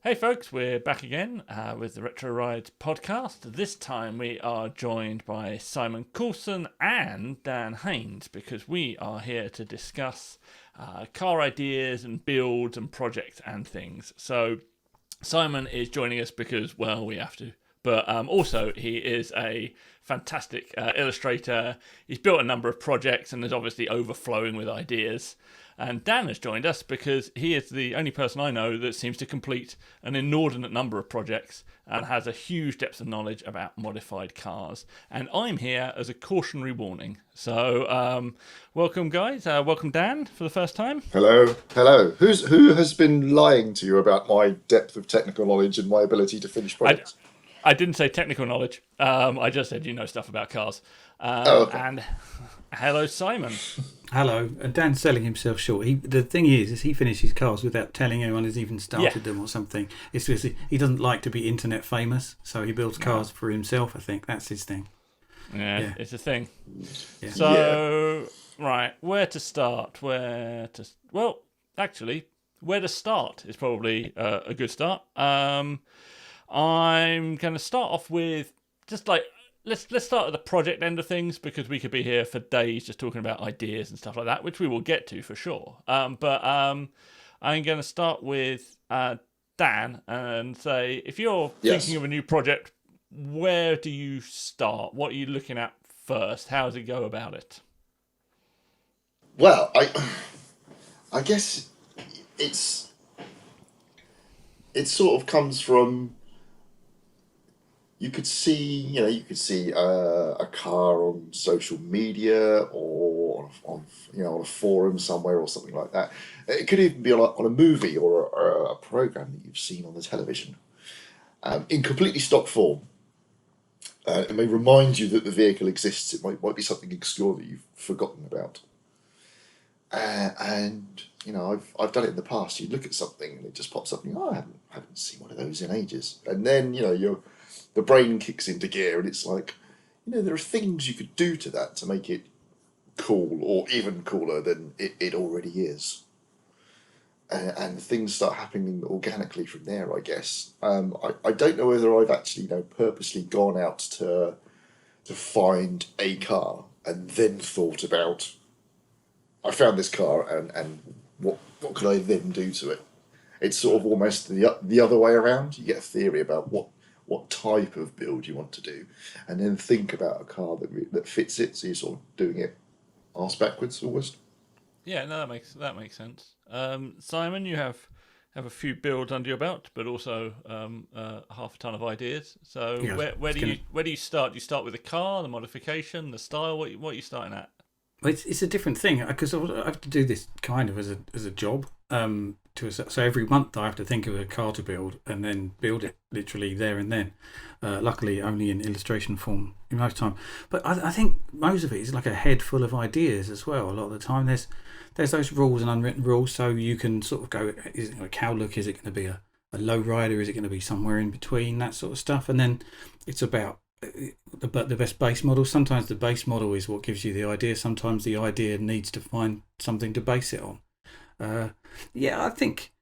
Hey folks, we're back again with the Retro Rides podcast. This time we are joined by Simon Coulson and Dan Haines because we are here to discuss car ideas and builds and projects and things. So Simon is joining us because, well, we have to. But also he is a fantastic illustrator. He's built a number of projects and is obviously overflowing with ideas. And Dan has joined us because he is the only person I know that seems to complete an inordinate number of projects and has a huge depth of knowledge about modified cars. And I'm here as a cautionary warning. So welcome, guys. Welcome, Dan, for the first time. Hello. Who has been lying to you about my depth of technical knowledge and my ability to finish projects? I didn't say technical knowledge. I just said you know stuff about cars. Okay. And hello, Simon. Hello. Dan's selling himself short. The thing is he finishes cars without telling anyone he's even started them or something. It's just he doesn't like to be internet famous, so he builds cars for himself. I think that's his thing. Yeah. It's a thing. Yeah. So, right, where to start? Where to start is probably a good start. I'm going to start off with just like let's start at the project end of things because we could be here for days just talking about ideas and stuff like that, which we will get to for sure. But I'm going to start with Dan and say, if you're thinking of a new project, where do you start? What are you looking at first? How does it go about it? Well, I guess it sort of comes from. You could see a car on social media or on a forum somewhere or something like that. It could even be on a movie or a program that you've seen on the television, in completely stock form. It may remind you that the vehicle exists. It might be something obscure that you've forgotten about. And I've done it in the past. You look at something and it just pops up and I haven't seen one of those in ages. And then the brain kicks into gear and it's like, there are things you could do to that to make it cool or even cooler than it already is. And things start happening organically from there, I guess. I don't know whether I've actually purposely gone out to find a car and then thought about, I found this car and what could I then do to it? It's sort of almost the other way around. You get a theory about what type of build you want to do, and then think about a car that fits it. So you're sort of doing it arse backwards almost. Yeah, no, that makes sense. Simon, you have a few builds under your belt, but also half a ton of ideas. So where do you start? Do you start with the car, the modification, the style? What are you starting at? It's a different thing because I have to do this kind of as a job. So every month I have to think of a car to build and then build it literally there and then. Luckily, only in illustration form in most time. But I think most of it is like a head full of ideas as well. A lot of the time, there's those rules and unwritten rules, so you can sort of go: is it a cow look? Is it going to be a low rider? Is it going to be somewhere in between? That sort of stuff. And then it's about the best base model. Sometimes the base model is what gives you the idea. Sometimes the idea needs to find something to base it on. I think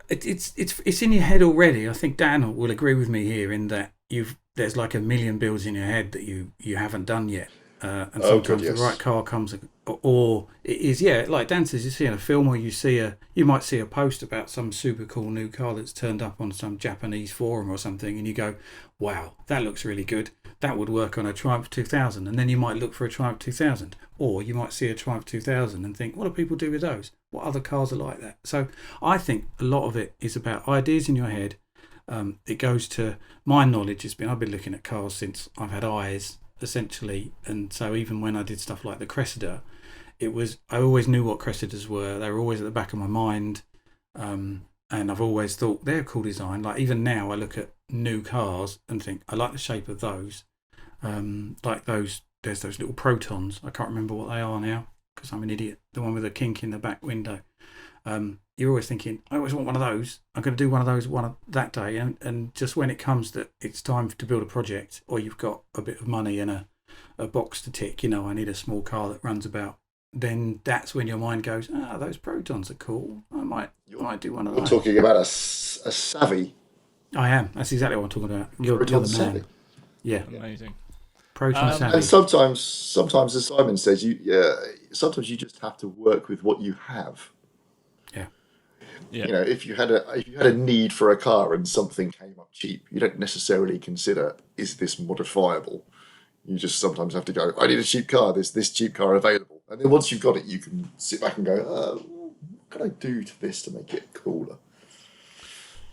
it's in your head already. I think Dan will agree with me here in that there's like a million builds in your head that you haven't done yet, and sometimes the right car comes, or it is like Dan says, you see in a film or you might see a post about some super cool new car that's turned up on some Japanese forum or something, and you go, wow, that looks really good. That would work on a Triumph 2000, and then you might look for a Triumph 2000, or you might see a Triumph 2000 and think, what do people do with those? What other cars are like that? So I think a lot of it is about ideas in your head. It goes to my knowledge. I've been looking at cars since I've had eyes, essentially, and so even when I did stuff like the Cressida, I always knew what Cressidas were. They were always at the back of my mind, and I've always thought they're a cool design. Like even now, I look at new cars and think I like the shape of those. Like there's those little Protons. I can't remember what they are now because I'm an idiot. The one with a kink in the back window. You're always thinking, I always want one of those. I'm going to do one of those that day. And just when it comes that it's time to build a project, or you've got a bit of money and a box to tick, I need a small car that runs about. Then that's when your mind goes, those Protons are cool. I might do one of those. You're talking about a a savvy. I am. That's exactly what I'm talking about. You're the man. Savvy. Yeah. Amazing. Proton savvy. And sometimes, as Simon says, sometimes you just have to work with what you have. Yeah. Yeah. You know, if you had a need for a car and something came up cheap, you don't necessarily consider, is this modifiable? You just sometimes have to go, I need a cheap car. There's this cheap car available, and then once you've got it, you can sit back and go, what can I do to this to make it cooler?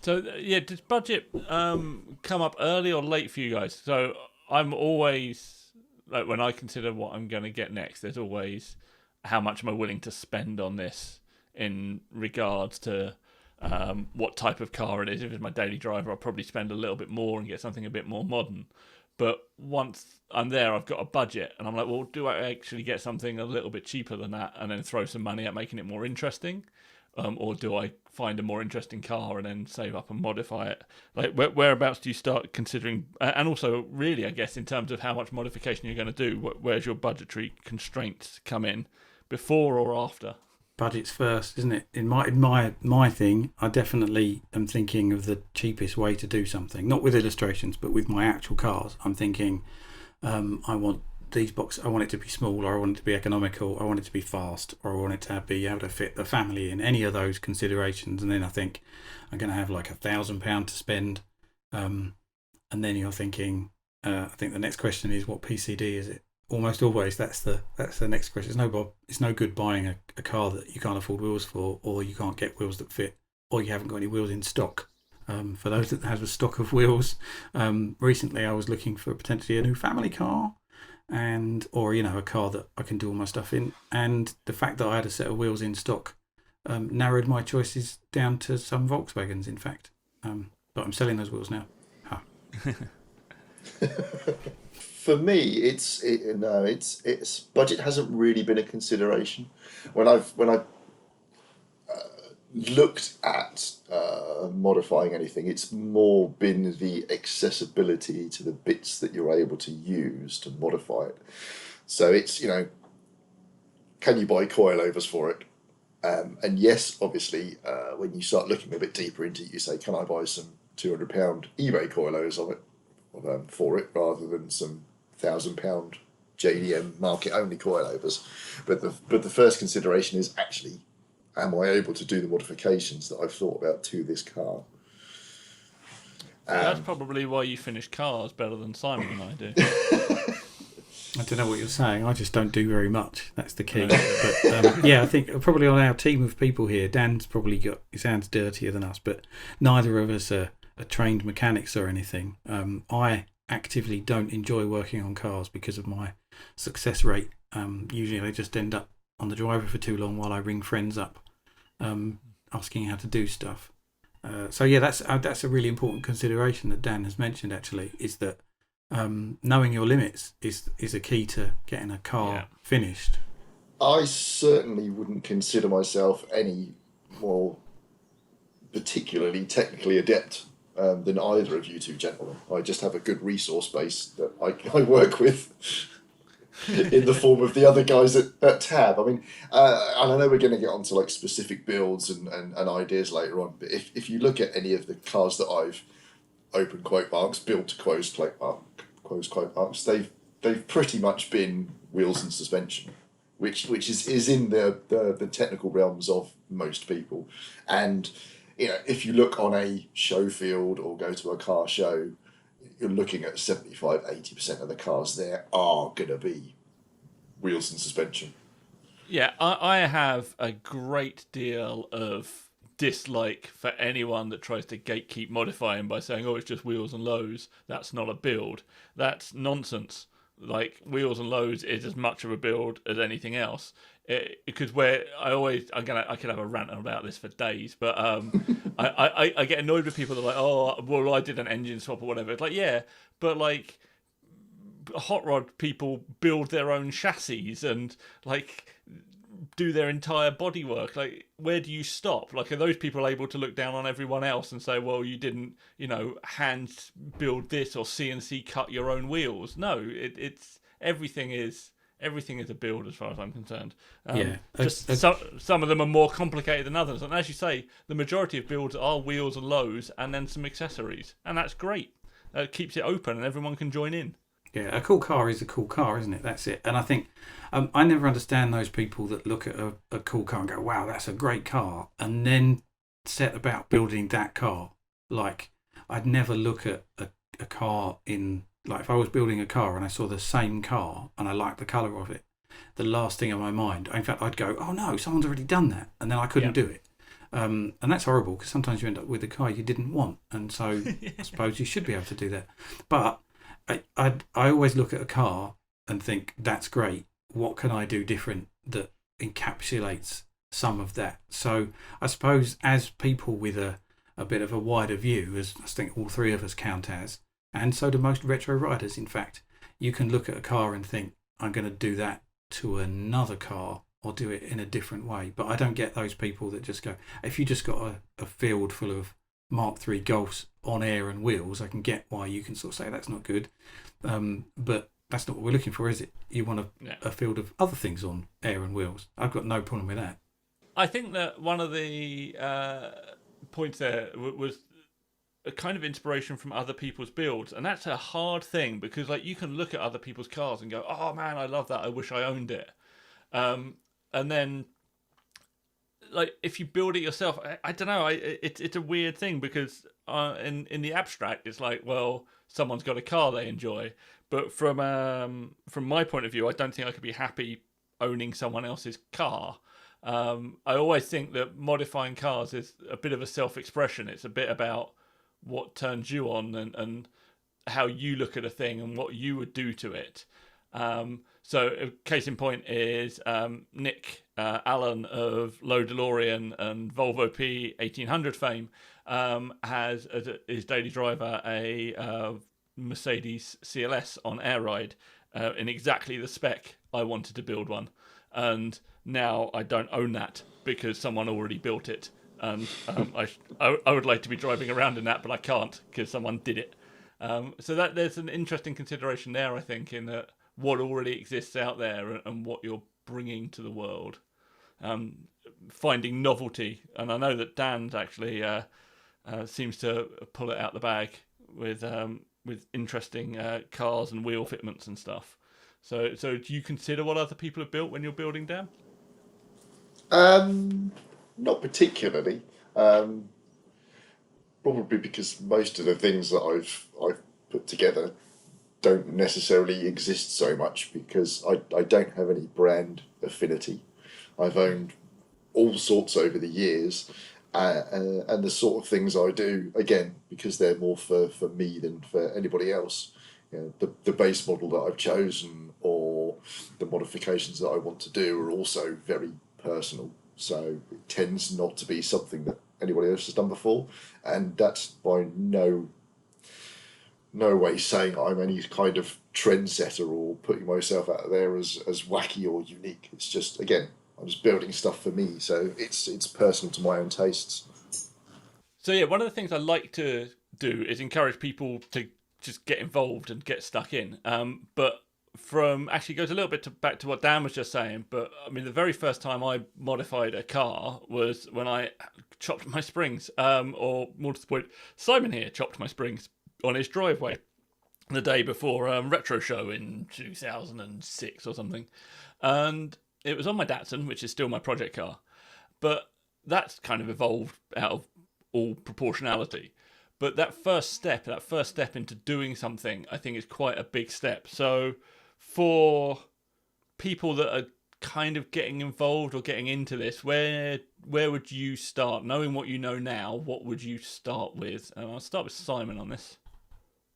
So does budget come up early or late for you guys? So I'm always like, when I consider what I'm going to get next, there's always how much am I willing to spend on this in regards to what type of car it is. If it's my daily driver, I'll probably spend a little bit more and get something a bit more modern. But once I'm there, I've got a budget, and I'm like, well, do I actually get something a little bit cheaper than that and then throw some money at making it more interesting? Or do I find a more interesting car and then save up and modify it? Like, whereabouts do you start considering? And also, really, I guess, in terms of how much modification you're going to do, where's your budgetary constraints come in? Before or after? Budget's first, isn't it? In my thing, I definitely am thinking of the cheapest way to do something. Not with illustrations, but with my actual cars. I'm thinking, I want these boxes. I want it to be small, or I want it to be economical. I want it to be fast, or I want it to be able to fit the family in. Any of those considerations, and then I think I'm going to have like £1,000 to spend. And then you're thinking, I think the next question is, what PCD is it? Almost always, that's the next question. It's no good buying a car that you can't afford wheels for, or you can't get wheels that fit, or you haven't got any wheels in stock. For those that have a stock of wheels, recently I was looking for potentially a new family car, or a car that I can do all my stuff in. And the fact that I had a set of wheels in stock narrowed my choices down to some Volkswagens, in fact. But I'm selling those wheels now. For me, it's budget hasn't really been a consideration. When I've looked at modifying anything, it's more been the accessibility to the bits that you're able to use to modify it. So it's, can you buy coilovers for it? And yes, obviously, when you start looking a bit deeper into it, you say, can I buy some £200 eBay coilovers of it for it, rather than some £1,000 JDM market only coilovers? But the first consideration is actually, am I able to do the modifications that I've thought about to this car? That's probably why you finish cars better than Simon and I do. I don't know what you're saying. I just don't do very much. That's the key. But I think probably on our team of people here, Dan's probably got his hands dirtier than us, but neither of us are trained mechanics or anything. I actively don't enjoy working on cars because of my success rate. Usually I just end up on the driver for too long while I ring friends up asking how to do stuff. That's a really important consideration that Dan has mentioned, actually, is that knowing your limits is a key to getting a car finished. I certainly wouldn't consider myself any more particularly technically adept than either of you two gentlemen. I just have a good resource base that I work with in the form of the other guys at Tab. I mean, and I know we're going to get onto like specific builds and ideas later on, but if you look at any of the cars that I've open quote marks, built to close quote marks, they've pretty much been wheels and suspension, which is in the technical realms of most people. And if you look on a show field or go to a car show, you're looking at 75-80% of the cars there are going to be wheels and suspension. Yeah, I have a great deal of dislike for anyone that tries to gatekeep modifying by saying, oh, it's just wheels and lows. That's not a build. That's nonsense. Like, wheels and lows is as much of a build as anything else. Because I could have a rant about this for days, but I get annoyed with people that are like, oh, well, I did an engine swap or whatever. It's like, yeah, but like hot rod people build their own chassis and like do their entire bodywork. Like, where do you stop? Like, are those people able to look down on everyone else and say, well, you didn't, hand build this or CNC cut your own wheels? No, it's everything is everything is a build as far as I'm concerned. Some of them are more complicated than others, and as you say, the majority of builds are wheels and lows and then some accessories, and that's great. It keeps it open and everyone can join in. Yeah, a cool car is a cool car, isn't it? That's it. And I think I never understand those people that look at a cool car and go, wow, that's a great car, and then set about building that car. Like, I'd never look at a car in, like, if I was building a car and I saw the same car and I liked the colour of it, the last thing on my mind, in fact, I'd go, oh no, someone's already done that, and then I couldn't do it. And that's horrible, because sometimes you end up with a car you didn't want, and so I suppose you should be able to do that. But I always look at a car and think, that's great. What can I do different that encapsulates some of that? So I suppose as people with a bit of a wider view, as I think all three of us count as, and so do most retro riders, in fact, you can look at a car and think, I'm going to do that to another car or do it in a different way. But I don't get those people that just go, if you just got a field full of Mark III Golfs on air and wheels, I can get why you can sort of say that's not good. But that's not what we're looking for, is it? You want a field of other things on air and wheels. I've got no problem with that. I think that one of the points there was a kind of inspiration from other people's builds, and that's a hard thing, because like you can look at other people's cars and go, oh man, I love that, I wish I owned it. And then like if you build it yourself, I don't know, it's a weird thing, because in the abstract it's like, well, someone's got a car they enjoy, but from my point of view, I don't think I could be happy owning someone else's car. I always think that modifying cars is a bit of a self-expression. It's a bit about what turns you on and how you look at a thing and what you would do to it. So a case in point is Nick Allen of Low DeLorean and Volvo P1800 fame has as his daily driver a Mercedes CLS on air ride in exactly the spec I wanted to build one. And now I don't own that because someone already built it. And I would like to be driving around in that, but I can't because someone did it. So that there's an interesting consideration there, I think, in that what already exists out there and what you're bringing to the world. Finding novelty. And I know that Dan's actually seems to pull it out the bag with interesting cars and wheel fitments and stuff. So do you consider what other people have built when you're building, Dan? Not particularly. Probably because most of the things that I've put together don't necessarily exist so much, because I don't have any brand affinity. I've owned all sorts over the years, and the sort of things I do, again, because they're more for me than for anybody else. You know, the base model that I've chosen or the modifications that I want to do are also very personal. So it tends not to be something that anybody else has done before, and that's by no way saying I'm any kind of trendsetter or putting myself out there as wacky or unique. It's just, again, I'm just building stuff for me, so it's personal to my own tastes. So yeah, one of the things I like to do is encourage people to just get involved and get stuck in. But from actually goes a little bit back to what Dan was just saying. But I mean, the very first time I modified a car was when I chopped my springs, or more to the point, Simon here chopped my springs on his driveway the day before Retro Show in 2006 or something, and it was on my Datsun, which is still my project car. But that's kind of evolved out of all proportionality. But that first step into doing something, I think is quite a big step. So for people that are kind of getting involved or getting into this, where would you start? Knowing what you know now, what would you start with? And I'll start with Simon on this.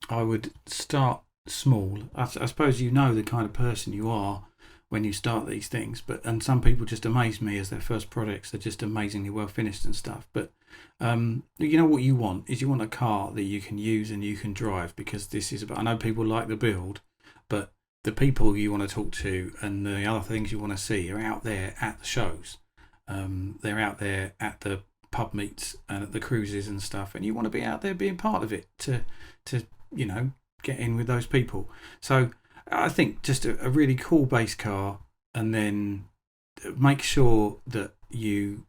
I would start small. I suppose you know the kind of person you are when you start these things, and some people just amaze me as their first projects. They're just amazingly well finished and stuff. But you know what you want is you want a car that you can use and you can drive, because this is about, I know people like the build, but the people you want to talk to and the other things you want to see are out there at the shows. They're out there at the pub meets and at the cruises and stuff, and you want to be out there being part of it to get in with those people. So I think just a really cool base car, and then make sure that you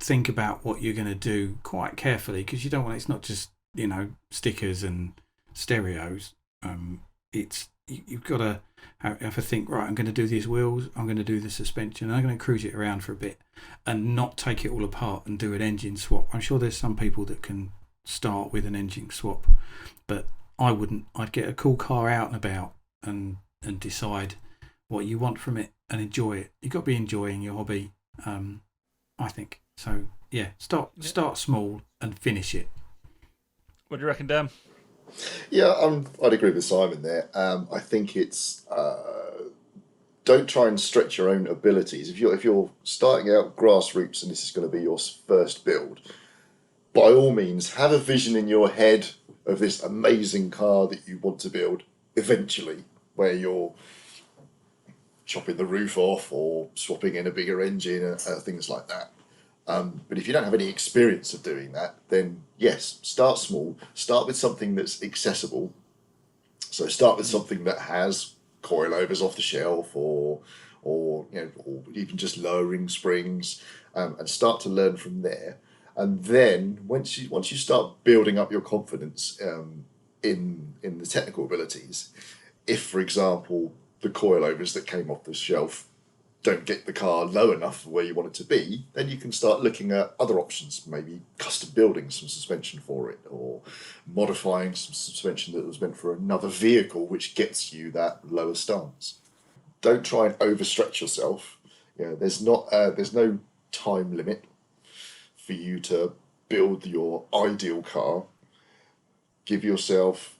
think about what you're going to do quite carefully, because you don't want, it's not just, stickers and stereos. You've got to have a think, right, I'm going to do these wheels, I'm going to do the suspension, I'm going to cruise it around for a bit and not take it all apart and do an engine swap. I'm sure there's some people that can start with an engine swap, but I wouldn't. I'd get a cool car out and about and decide what you want from it and enjoy it. You've got to be enjoying your hobby, I think. So, yeah, start small and finish it. What do you reckon, Dan? Yeah, I'd agree with Simon there. I think it's don't try and stretch your own abilities. If you're starting out grassroots and this is going to be your first build, by all means have a vision in your head of this amazing car that you want to build eventually, where you're chopping the roof off or swapping in a bigger engine and things like that. But if you don't have any experience of doing that, then yes, start small. Start with something that's accessible. So start with something that has coilovers off the shelf, or even just lowering springs, and start to learn from there. And then once you start building up your confidence in the technical abilities, if for example the coilovers that came off the shelf don't get the car low enough for where you want it to be, then you can start looking at other options, maybe custom building some suspension for it, or modifying some suspension that was meant for another vehicle which gets you that lower stance. Don't try and overstretch yourself. There's no time limit for you to build your ideal car. Give yourself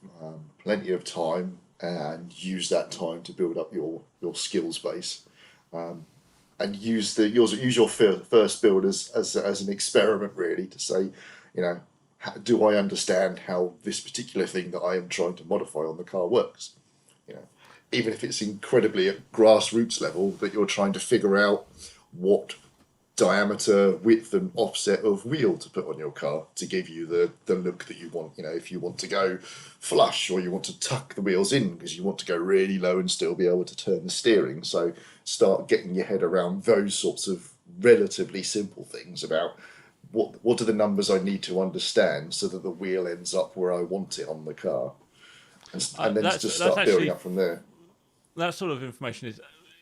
plenty of time and use that time to build up your skills base. And use your first build as an experiment, really, to say, do I understand how this particular thing that I am trying to modify on the car works? Even if it's incredibly at grassroots level, that you're trying to figure out what diameter, width, and offset of wheel to put on your car to give you the look that you want. If you want to go flush, or you want to tuck the wheels in because you want to go really low and still be able to turn the steering. So start getting your head around those sorts of relatively simple things about what are the numbers I need to understand so that the wheel ends up where I want it on the car, and then just start building up from there. That sort of information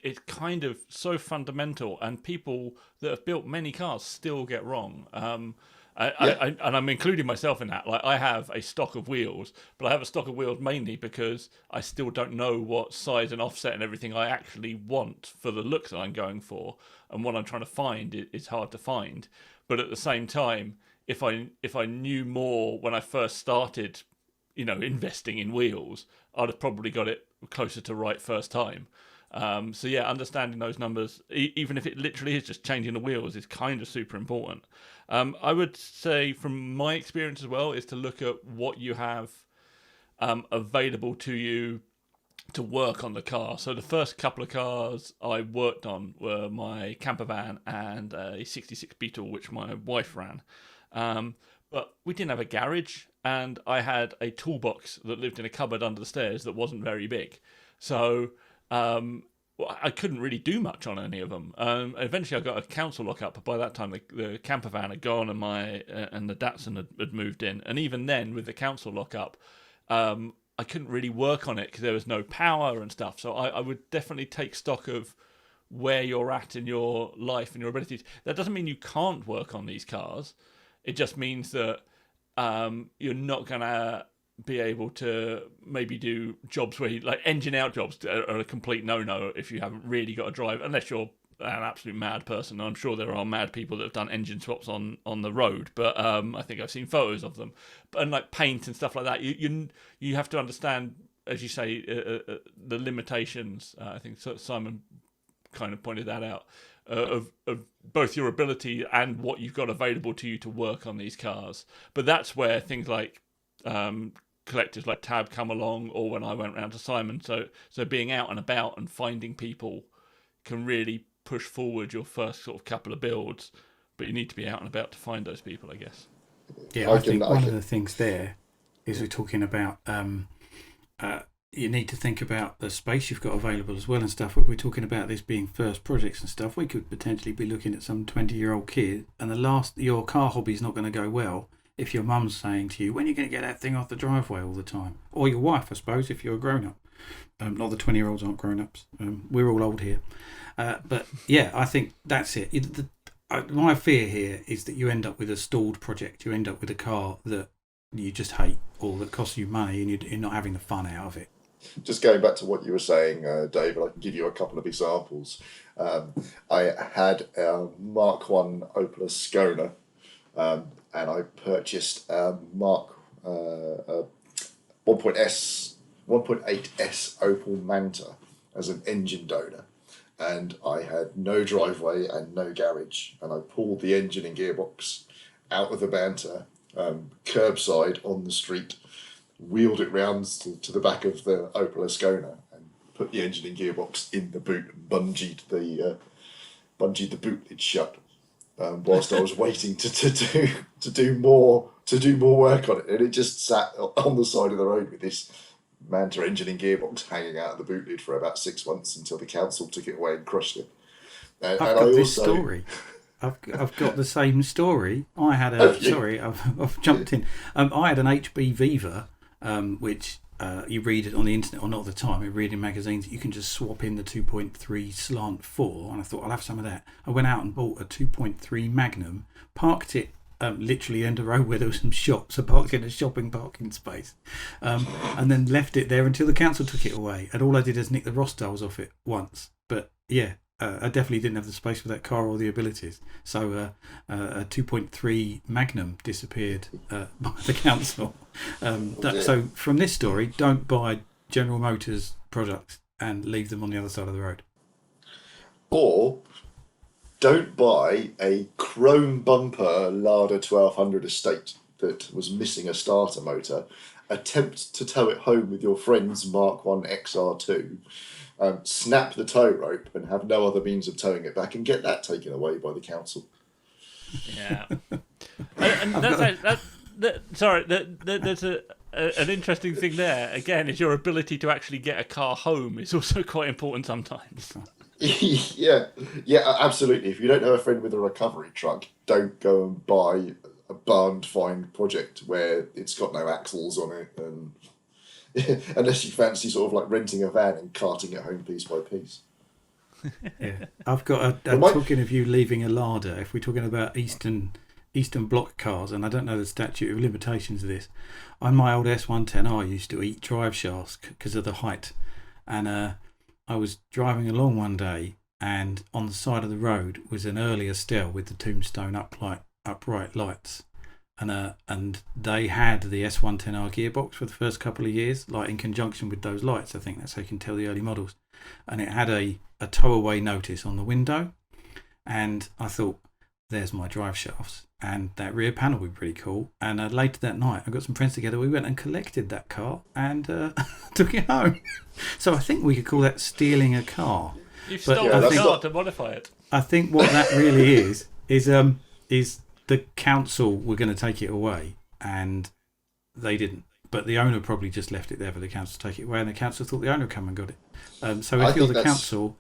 it's kind of so fundamental, and people that have built many cars still get wrong. And I'm including myself in that. Like, I have a stock of wheels, but I have a stock of wheels mainly because I still don't know what size and offset and everything I actually want for the look that I'm going for, and what I'm trying to find is hard to find. But at the same time, if I knew more when I first started, investing in wheels, I'd have probably got it closer to right first time. So yeah, understanding those numbers, even if it literally is just changing the wheels, is kind of super important. I would say, from my experience as well, is to look at what you have available to you to work on the car. So the first couple of cars I worked on were my camper van and a 66 Beetle, which my wife ran. But we didn't have a garage, and I had a toolbox that lived in a cupboard under the stairs that wasn't very big. So I couldn't really do much on any of them. Eventually I got a council lockup, but by that time the camper van had gone and the Datsun had moved in. And even then, with the council lockup, I couldn't really work on it because there was no power and stuff. So I would definitely take stock of where you're at in your life and your abilities. That doesn't mean you can't work on these cars. It just means that you're not going to be able to maybe do jobs where like engine out jobs are a complete no-no if you haven't really got a drive, unless you're an absolute mad person. I'm sure there are mad people that have done engine swaps on the road, but I think I've seen photos of them. And like paint and stuff like that, you have to understand, as you say, the limitations. I think Simon kind of pointed that out, of both your ability and what you've got available to you to work on these cars. But that's where things like collectors like Tab come along, or when I went round to Simon. So being out and about and finding people can really push forward your first sort of couple of builds, but you need to be out and about to find those people, I guess. Yeah, I think one of the things there is we're talking about you need to think about the space you've got available as well and stuff. We're talking about this being first projects and stuff. We could potentially be looking at some 20-year-old kid, and your car hobby's not going to go well if your mum's saying to you, when are you going to get that thing off the driveway all the time? Or your wife, I suppose, if you're a grown-up. Not the 20-year-olds aren't grown-ups. We're all old here. But yeah, I think that's it. My fear here is that you end up with a stalled project. You end up with a car that you just hate or that costs you money and you're not having the fun out of it. Just going back to what you were saying, David, I can give you a couple of examples. I had a Mark 1 Opel Ascona, and I purchased a Mark 1.8S Opel Manta as an engine donor. And I had no driveway and no garage. And I pulled the engine and gearbox out of the Manta, curbside on the street, wheeled it round to the back of the Opel Ascona and put the engine and gearbox in the boot and bungeed the boot lid shut whilst I was waiting to do more work on it, and it just sat on the side of the road with this Manta engine and gearbox hanging out of the boot lid for about 6 months until the council took it away and crushed it. I've got this story. I've got the same story. I had I've jumped in. I had an HB Viva. Which you read it on the internet, or not at the time, you read in magazines, you can just swap in the 2.3 slant 4, and I thought I'll have some of that. I went out and bought a 2.3 Magnum, parked it literally end of road where there were some shops. I parked it in a shopping parking space, and then left it there until the council took it away. And all I did is nick the Rostals off it once. But yeah, I definitely didn't have the space for that car or the abilities. So a 2.3 Magnum disappeared by the council. So from this story, don't buy General Motors products and leave them on the other side of the road. Or don't buy a chrome bumper Lada 1200 estate that was missing a starter motor. Attempt to tow it home with your friend's Mark 1 XR2. Snap the tow rope and have no other means of towing it back and get that taken away by the council. Yeah. There's an interesting thing there. Again, is your ability to actually get a car home is also quite important sometimes. Yeah, absolutely. If you don't have a friend with a recovery truck, don't go and buy a barn find project where it's got no axles on it, and unless you fancy sort of like renting a van and carting it home piece by piece. Yeah, I've got talking of you leaving a Lada. If we're talking about Eastern Bloc cars, and I don't know the statute of limitations of this, on my old S110R I used to eat drive shafts because of the height, and I was driving along one day, and on the side of the road was an early Estelle with the Tombstone upright lights, and they had the S110R gearbox for the first couple of years, like in conjunction with those lights. I think that's how you can tell the early models, and it had a tow away notice on the window, and I thought, there's my drive shafts, and that rear panel would be pretty cool. And later that night, I got some friends together. We went and collected that car and took it home. So I think we could call that stealing a car. You've stolen a car to modify it. I think what that really is the council were going to take it away, and they didn't. But the owner probably just left it there for the council to take it away, and the council thought the owner would come and got it. So if you're the council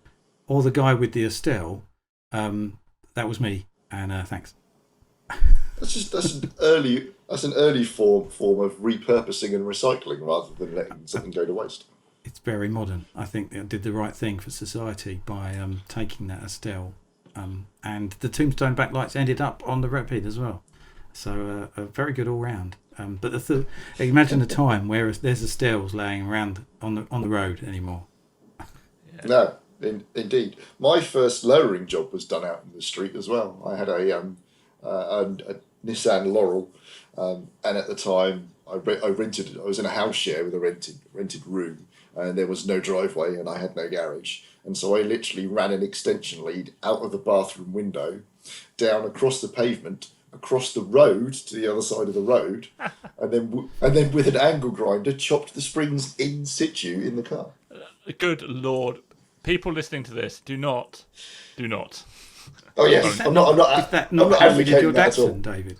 or the guy with the Estelle, that was me. And thanks. That's an early form of repurposing and recycling rather than letting something go to waste. It's very modern. I think they did the right thing for society by taking that Estelle, and the Tombstone backlights ended up on the Rapid as well. So a very good all round. But imagine a time where there's Estelles laying around on the road anymore. Yeah. No. Indeed, my first lowering job was done out in the street as well. I had a Nissan Laurel, and at the time I rented. I was in a house share with a rented room, and there was no driveway, and I had no garage, and so I literally ran an extension lead out of the bathroom window, down across the pavement, across the road to the other side of the road, and then with an angle grinder chopped the springs in situ in the car. Good Lord. People listening to this, do not. Oh yes, I'm not. Is that not how we did your Datsun, David?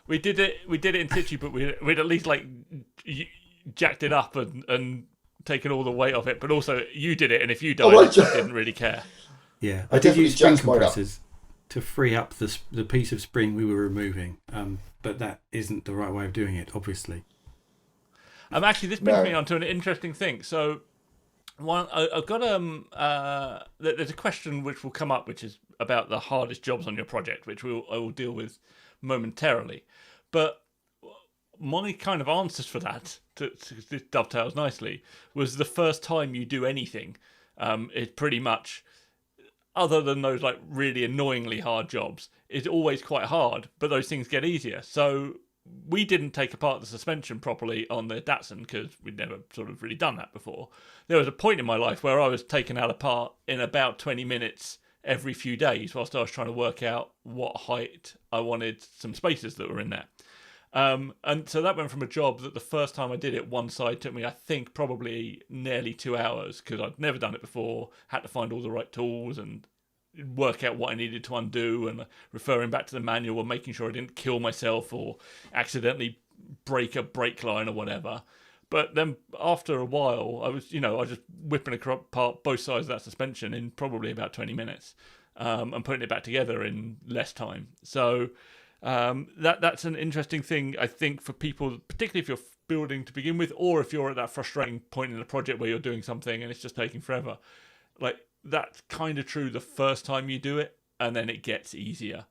We did it in situ, but we'd at least like jacked it up and taken all the weight off it, but also you did it, and if you died, I just didn't really care. Yeah, I did use spring compressors to free up the piece of spring we were removing, but that isn't the right way of doing it, obviously. Actually, this brings me on to an interesting thing. So, I've got there's a question which will come up, which is about the hardest jobs on your project, which I will deal with momentarily. But my kind of answers for that, this dovetails nicely, was the first time you do anything. It's pretty much, other than those like really annoyingly hard jobs, it's always quite hard, but those things get easier. So we didn't take apart the suspension properly on the Datsun because we'd never sort of really done that before. There was a point in my life where I was taking that apart in about 20 minutes every few days whilst I was trying to work out what height I wanted some spacers that were in there. And so that went from a job that the first time I did it, one side took me, I think, probably nearly 2 hours because I'd never done it before, had to find all the right tools and work out what I needed to undo, and referring back to the manual and making sure I didn't kill myself or accidentally break a brake line or whatever. But then after a while, I was just whipping apart both sides of that suspension in probably about 20 minutes and putting it back together in less time. So that's an interesting thing, I think, for people, particularly if you're building to begin with, or if you're at that frustrating point in the project where you're doing something and it's just taking forever. Like, that's kind of true the first time you do it, and then it gets easier.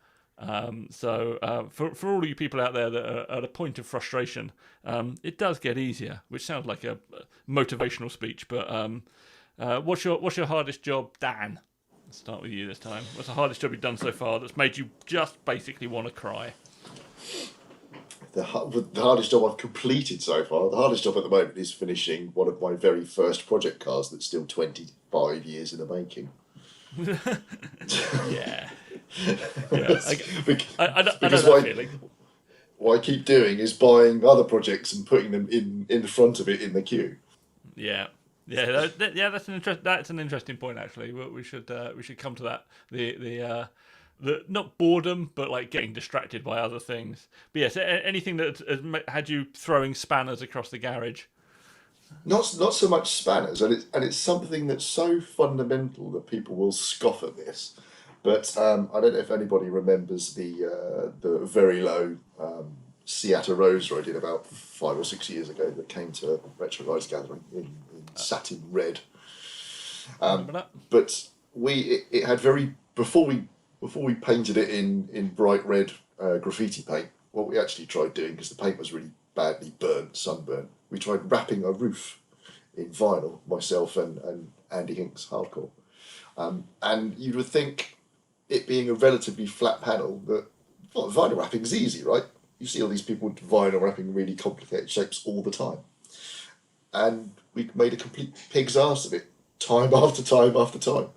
So for all you people out there that are at a point of frustration, it does get easier, which sounds like a motivational speech. But what's your hardest job, Dan? Let's start with you this time. What's the hardest job you've done so far that's made you just basically want to cry? The hardest job I've completed so far, the hardest job at the moment is finishing one of my very first project cars that's still 25 years in the making. Yeah. I know because that feeling. What I keep doing is buying other projects and putting them in front of it in the queue. Yeah. Yeah, that's an interesting point. Actually, we should come to that. The not boredom, but like getting distracted by other things. But yes, anything that has had you throwing spanners across the garage. Not so much spanners, and it's something that's so fundamental that people will scoff at this. But I don't know if anybody remembers the very low Seattle Roadster I did about 5 or 6 years ago that came to Retro Rides Gathering in satin red. But it had before we painted it in bright red graffiti paint. What we actually tried doing, because the paint was really badly sunburnt, we tried wrapping a roof in vinyl, myself and Andy Hinks, hardcore. And you would think, it being a relatively flat panel, that vinyl wrapping is easy, right? You see all these people vinyl wrapping really complicated shapes all the time. And we made a complete pig's arse of it, time after time after time.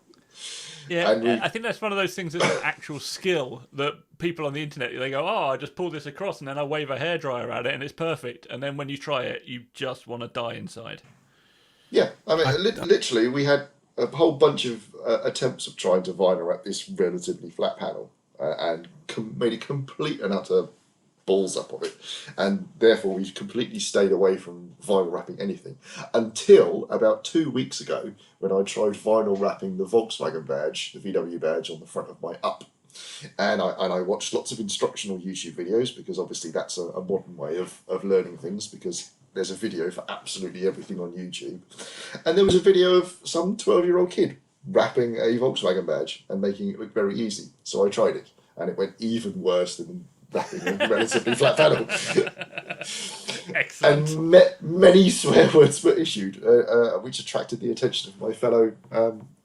Yeah, I think that's one of those things that's an actual skill that people on the internet, they go, I just pull this across and then I wave a hairdryer at it and it's perfect. And then when you try it, you just want to die inside. Yeah, I mean, literally, we had a whole bunch of attempts of trying to vinyl wrap this relatively flat panel and made a complete and utter balls up of it, and therefore we completely stayed away from vinyl wrapping anything until about 2 weeks ago when I tried vinyl wrapping the Volkswagen badge, the VW badge, on the front of my Up. And I watched lots of instructional YouTube videos, because obviously that's a modern way of learning things, because there's a video for absolutely everything on YouTube. And there was a video of some 12-year-old kid wrapping a Volkswagen badge and making it look very easy. So I tried it, and it went even worse than wrapping a relatively flat panel. Excellent. And many swear words were issued, which attracted the attention of my fellow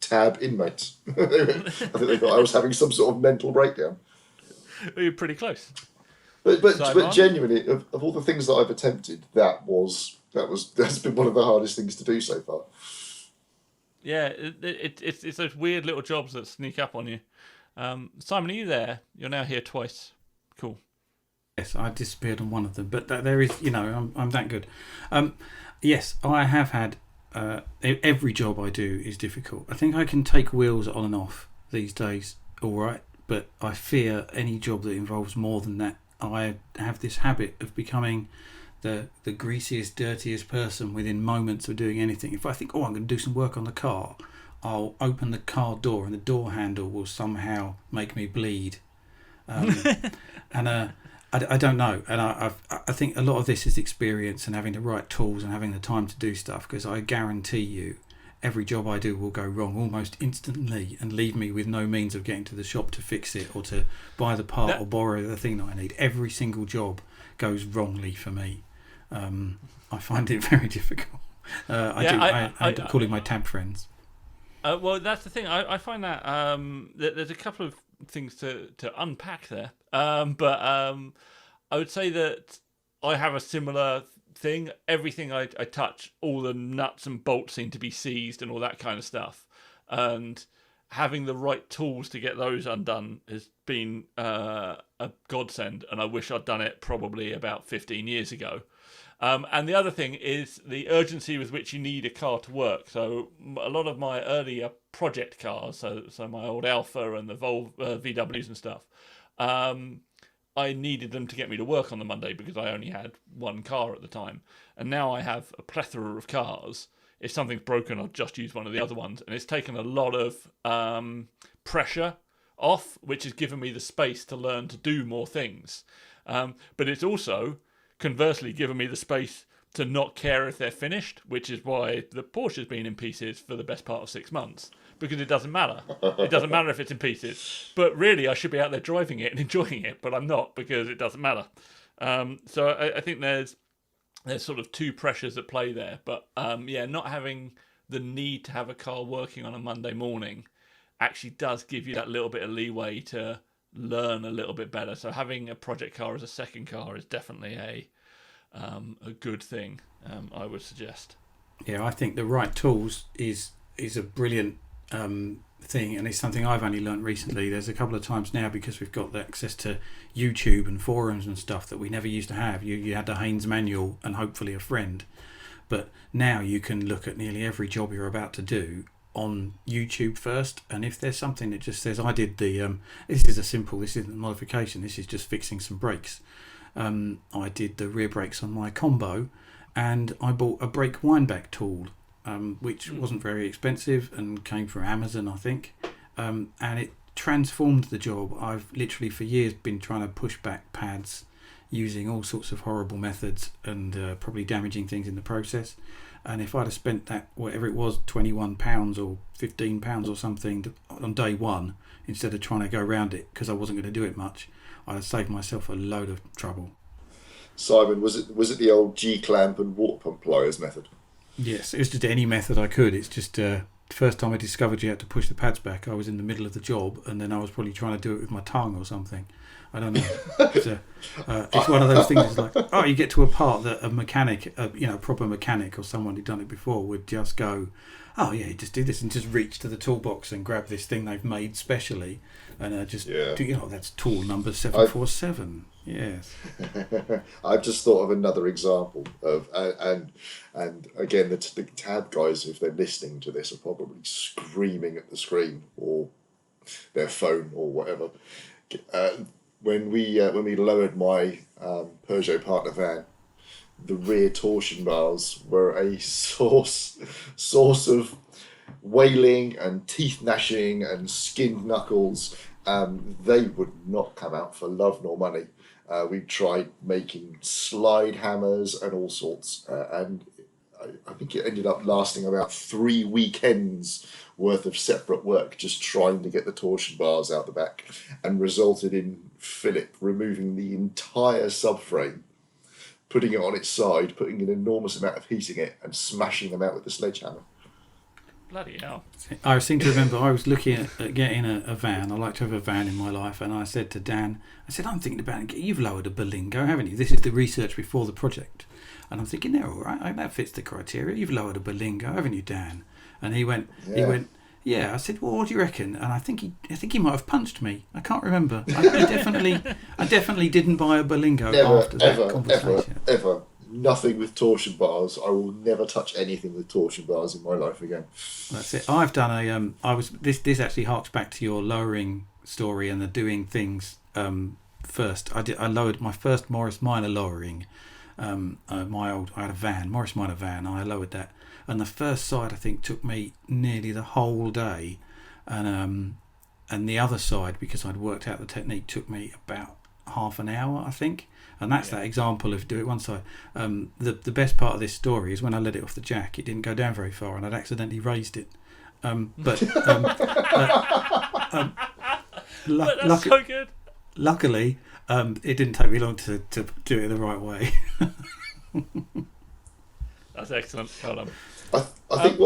tab inmates. I think they thought I was having some sort of mental breakdown. Well, you're pretty close. But genuinely, of all the things that I've attempted, that's been one of the hardest things to do so far. Yeah, it's those weird little jobs that sneak up on you. Simon, are you there? You're now here twice. Cool. Yes, I disappeared on one of them, but there is, I'm that good. Yes, I have had. Every job I do is difficult. I think I can take wheels on and off these days, all right, but I fear any job that involves more than that. I have this habit of becoming the greasiest, dirtiest person within moments of doing anything. If I think, I'm going to do some work on the car, I'll open the car door and the door handle will somehow make me bleed. And I don't know. And I think a lot of this is experience and having the right tools and having the time to do stuff, because I guarantee you every job I do will go wrong almost instantly and leave me with no means of getting to the shop to fix it or to buy the part or borrow the thing that I need. Every single job goes wrongly for me. I find it very difficult. I end up calling my tab friends. Well, that's the thing. I find that there's a couple of things to unpack there. But I would say that I have a similar thing. Everything I touch, all the nuts and bolts seem to be seized and all that kind of stuff. And having the right tools to get those undone has been a godsend. And I wish I'd done it probably about 15 years ago. And the other thing is the urgency with which you need a car to work. So a lot of my earlier project cars, so my old Alpha and the VWs and stuff, I needed them to get me to work on the Monday because I only had one car at the time. And now I have a plethora of cars. If something's broken, I'll just use one of the other ones. And it's taken a lot of pressure off, which has given me the space to learn to do more things. But it's also conversely given me the space to not care if they're finished, which is why the Porsche's been in pieces for the best part of 6 months, because it doesn't matter. It doesn't matter if it's in pieces. But really, I should be out there driving it and enjoying it, but I'm not, because it doesn't matter. So I think there's sort of two pressures at play there. But not having the need to have a car working on a Monday morning actually does give you that little bit of leeway to learn a little bit better. So having a project car as a second car is definitely a good thing, I would suggest. Yeah, I think the right tools is a brilliant thing, and it's something I've only learnt recently. There's a couple of times now, because we've got access to YouTube and forums and stuff that we never used to have. You had the Haines manual and hopefully a friend, but now you can look at nearly every job you're about to do on YouTube first, and if there's something that just says I did the this isn't a modification, this is just fixing some brakes, I did the rear brakes on my combo, and I bought a brake windback tool, which wasn't very expensive and came from Amazon, I think, and it transformed the job. I've literally for years been trying to push back pads using all sorts of horrible methods and probably damaging things in the process. And if I'd have spent that, whatever it was, £21 or £15 or something on day one, instead of trying to go around it because I wasn't going to do it much, I'd have saved myself a load of trouble. Simon, was it the old G-clamp and water pump pliers method? Yes, it was just any method I could. It's just the first time I discovered you had to push the pads back, I was in the middle of the job, and then I was probably trying to do it with my tongue or something. I don't know. It's one of those things. It's like, you get to a part that a mechanic, a proper mechanic or someone who'd done it before would just go, just do this and just reach to the toolbox and grab this thing they've made specially, and that's tool number 747. Yes. I've just thought of another example of, and again, the tab guys, if they're listening to this, are probably screaming at the screen or their phone or whatever. When we lowered my Peugeot partner van, the rear torsion bars were a source of wailing and teeth gnashing and skinned knuckles. They would not come out for love nor money. We tried making slide hammers and all sorts, and I think it ended up lasting about 3 weekends worth of separate work just trying to get the torsion bars out the back, and resulted in Philip removing the entire subframe, putting it on its side, putting an enormous amount of heat in it, and smashing them out with the sledgehammer. Bloody hell. I seem to remember I was looking at getting a van. I like to have a van in my life, and I said to Dan, I'm thinking about it. You've lowered a Berlingo, haven't you? This is the research before the project. And I'm thinking, they're all right. That fits the criteria. You've lowered a Berlingo, haven't you, Dan? And he went, yeah. I said, well, what do you reckon? And I think he might have punched me. I can't remember. I definitely didn't buy a Berlingo after that conversation. Ever. Nothing with torsion bars. I will never touch anything with torsion bars in my life again. That's it. I've done this actually harks back to your lowering story and the doing things first. I lowered my first Morris Minor lowering. I had a van, Morris Minor van. I lowered that, and the first side I think took me nearly the whole day, and the other side, because I'd worked out the technique, took me about half an hour, I think. And that's that example of do it one side. The best part of this story is when I let it off the jack, it didn't go down very far, and I'd accidentally raised it. But that's so good. Luckily, it didn't take me long to do it the right way. That's excellent. Well done. I think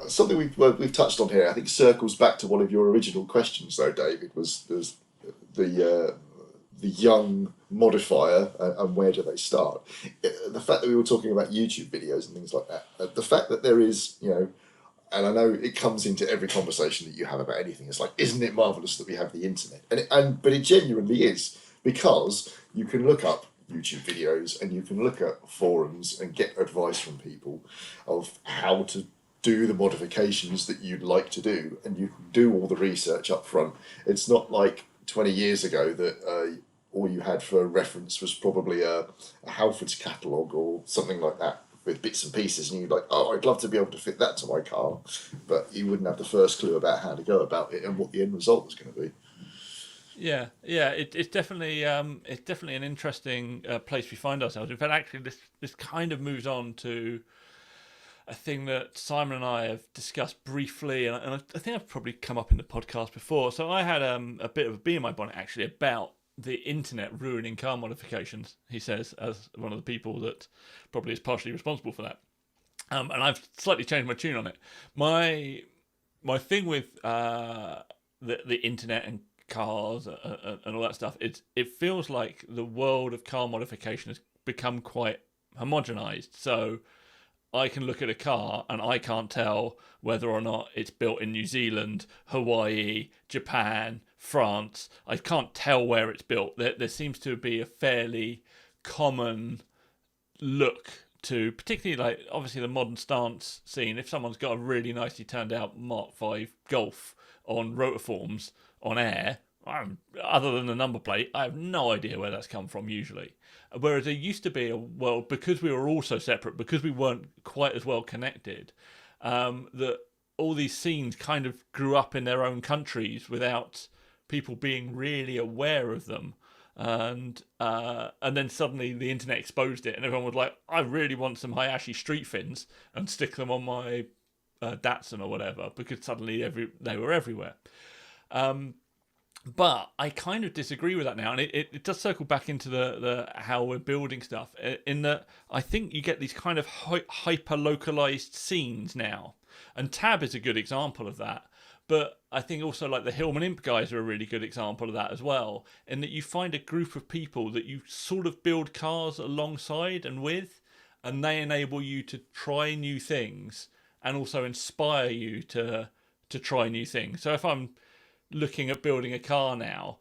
something we've touched on here, I think circles back to one of your original questions, though, David, was the young modifier and where do they start? The fact that we were talking about YouTube videos and things like that, the fact that there is, and I know it comes into every conversation that you have about anything. It's like, isn't it marvellous that we have the internet? But it genuinely is, because you can look up YouTube videos and you can look at forums and get advice from people of how to do the modifications that you'd like to do, and you can do all the research up front. It's not like 20 years ago that all you had for reference was probably a Halford's catalogue or something like that with bits and pieces, and you're like, oh, I'd love to be able to fit that to my car, but you wouldn't have the first clue about how to go about it and what the end result was going to be. Yeah, it's definitely an interesting place we find ourselves. In fact, actually, this kind of moves on to a thing that Simon and I have discussed briefly, and I think I've probably come up in the podcast before. So I had a bit of a bee in my bonnet actually about the internet ruining car modifications, he says, as one of the people that probably is partially responsible for that. And I've slightly changed my tune on it. My thing with the internet and cars and all that stuff, it feels like the world of car modification has become quite homogenized. So I can look at a car and I can't tell whether or not it's built in New Zealand, Hawaii, Japan, France. I can't tell where it's built. There seems to be a fairly common look to, particularly like obviously the modern stance scene. If someone's got a really nicely turned out Mark V Golf on rotiforms on air, other than the number plate, I have no idea where that's come from usually. Whereas there used to be a world, because we were all so separate, because we weren't quite as well connected, that all these scenes kind of grew up in their own countries without people being really aware of them. And then suddenly the internet exposed it, and everyone was like, I really want some Hayashi street fins and stick them on my Datsun or whatever, because suddenly they were everywhere. But I kind of disagree with that now, and it does circle back into the how we're building stuff, in that I think you get these kind of hyper-localized scenes now, and Tab is a good example of that. But I think also like the Hillman Imp guys are a really good example of that as well, in that you find a group of people that you sort of build cars alongside and with, and they enable you to try new things and also inspire you to try new things. So if I'm looking at building a car now,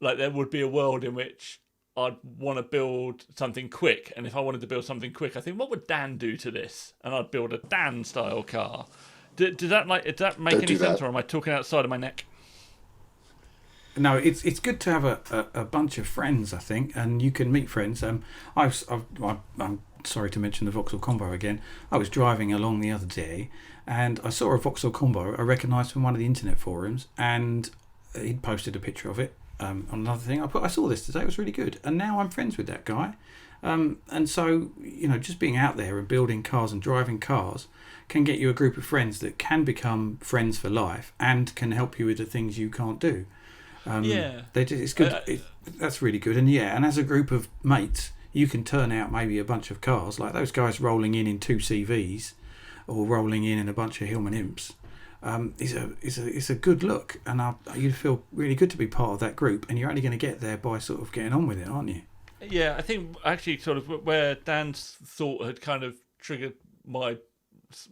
like there would be a world in which I'd want to build something quick, and if I wanted to build something quick, I think, what would Dan do to this? And I'd build a Dan style car. Does that make any sense, or am I talking outside of my neck? No, it's good to have a bunch of friends, I think, and you can meet friends. I'm sorry to mention the Vauxhall Combo again. I was driving along the other day, and I saw a Vauxhall Combo I recognised from one of the internet forums, and he'd posted a picture of it on another thing. I saw this today, it was really good, and now I'm friends with that guy. And so, just being out there and building cars and driving cars can get you a group of friends that can become friends for life and can help you with the things you can't do. It's good. That's really good. And as a group of mates, you can turn out maybe a bunch of cars, like those guys rolling in 2 CVs or rolling in a bunch of Hillman Imps. It's a good look, and you feel really good to be part of that group, and you're only going to get there by sort of getting on with it, aren't you? Yeah, I think actually sort of where Dan's thought had kind of triggered my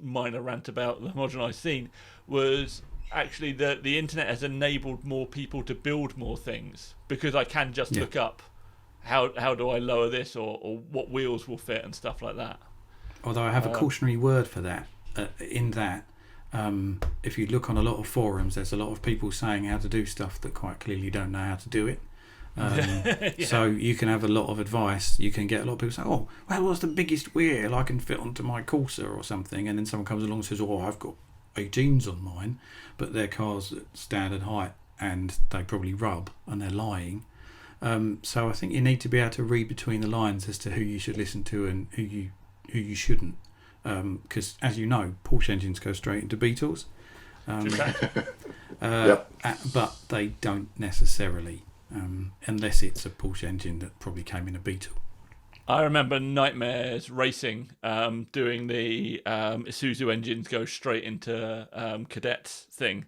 minor rant about the homogenised scene was actually that the internet has enabled more people to build more things, because I can just look up how do I lower this or what wheels will fit and stuff like that. Although I have a cautionary word for that, in that if you look on a lot of forums, there's a lot of people saying how to do stuff that quite clearly don't know how to do it. Yeah. So you can have a lot of advice. You can get a lot of people say, "Oh, well, what's the biggest wheel I can fit onto my Corsa or something?" And then someone comes along and says, "Oh, I've got 18s on mine, but they're cars at standard height and they probably rub and they're lying." So I think you need to be able to read between the lines as to who you should listen to and who you shouldn't. Because as you know, Porsche engines go straight into Beetles. But they don't necessarily, unless it's a Porsche engine that probably came in a Beetle. I remember Nightmares Racing doing the Isuzu engines go straight into Cadets thing,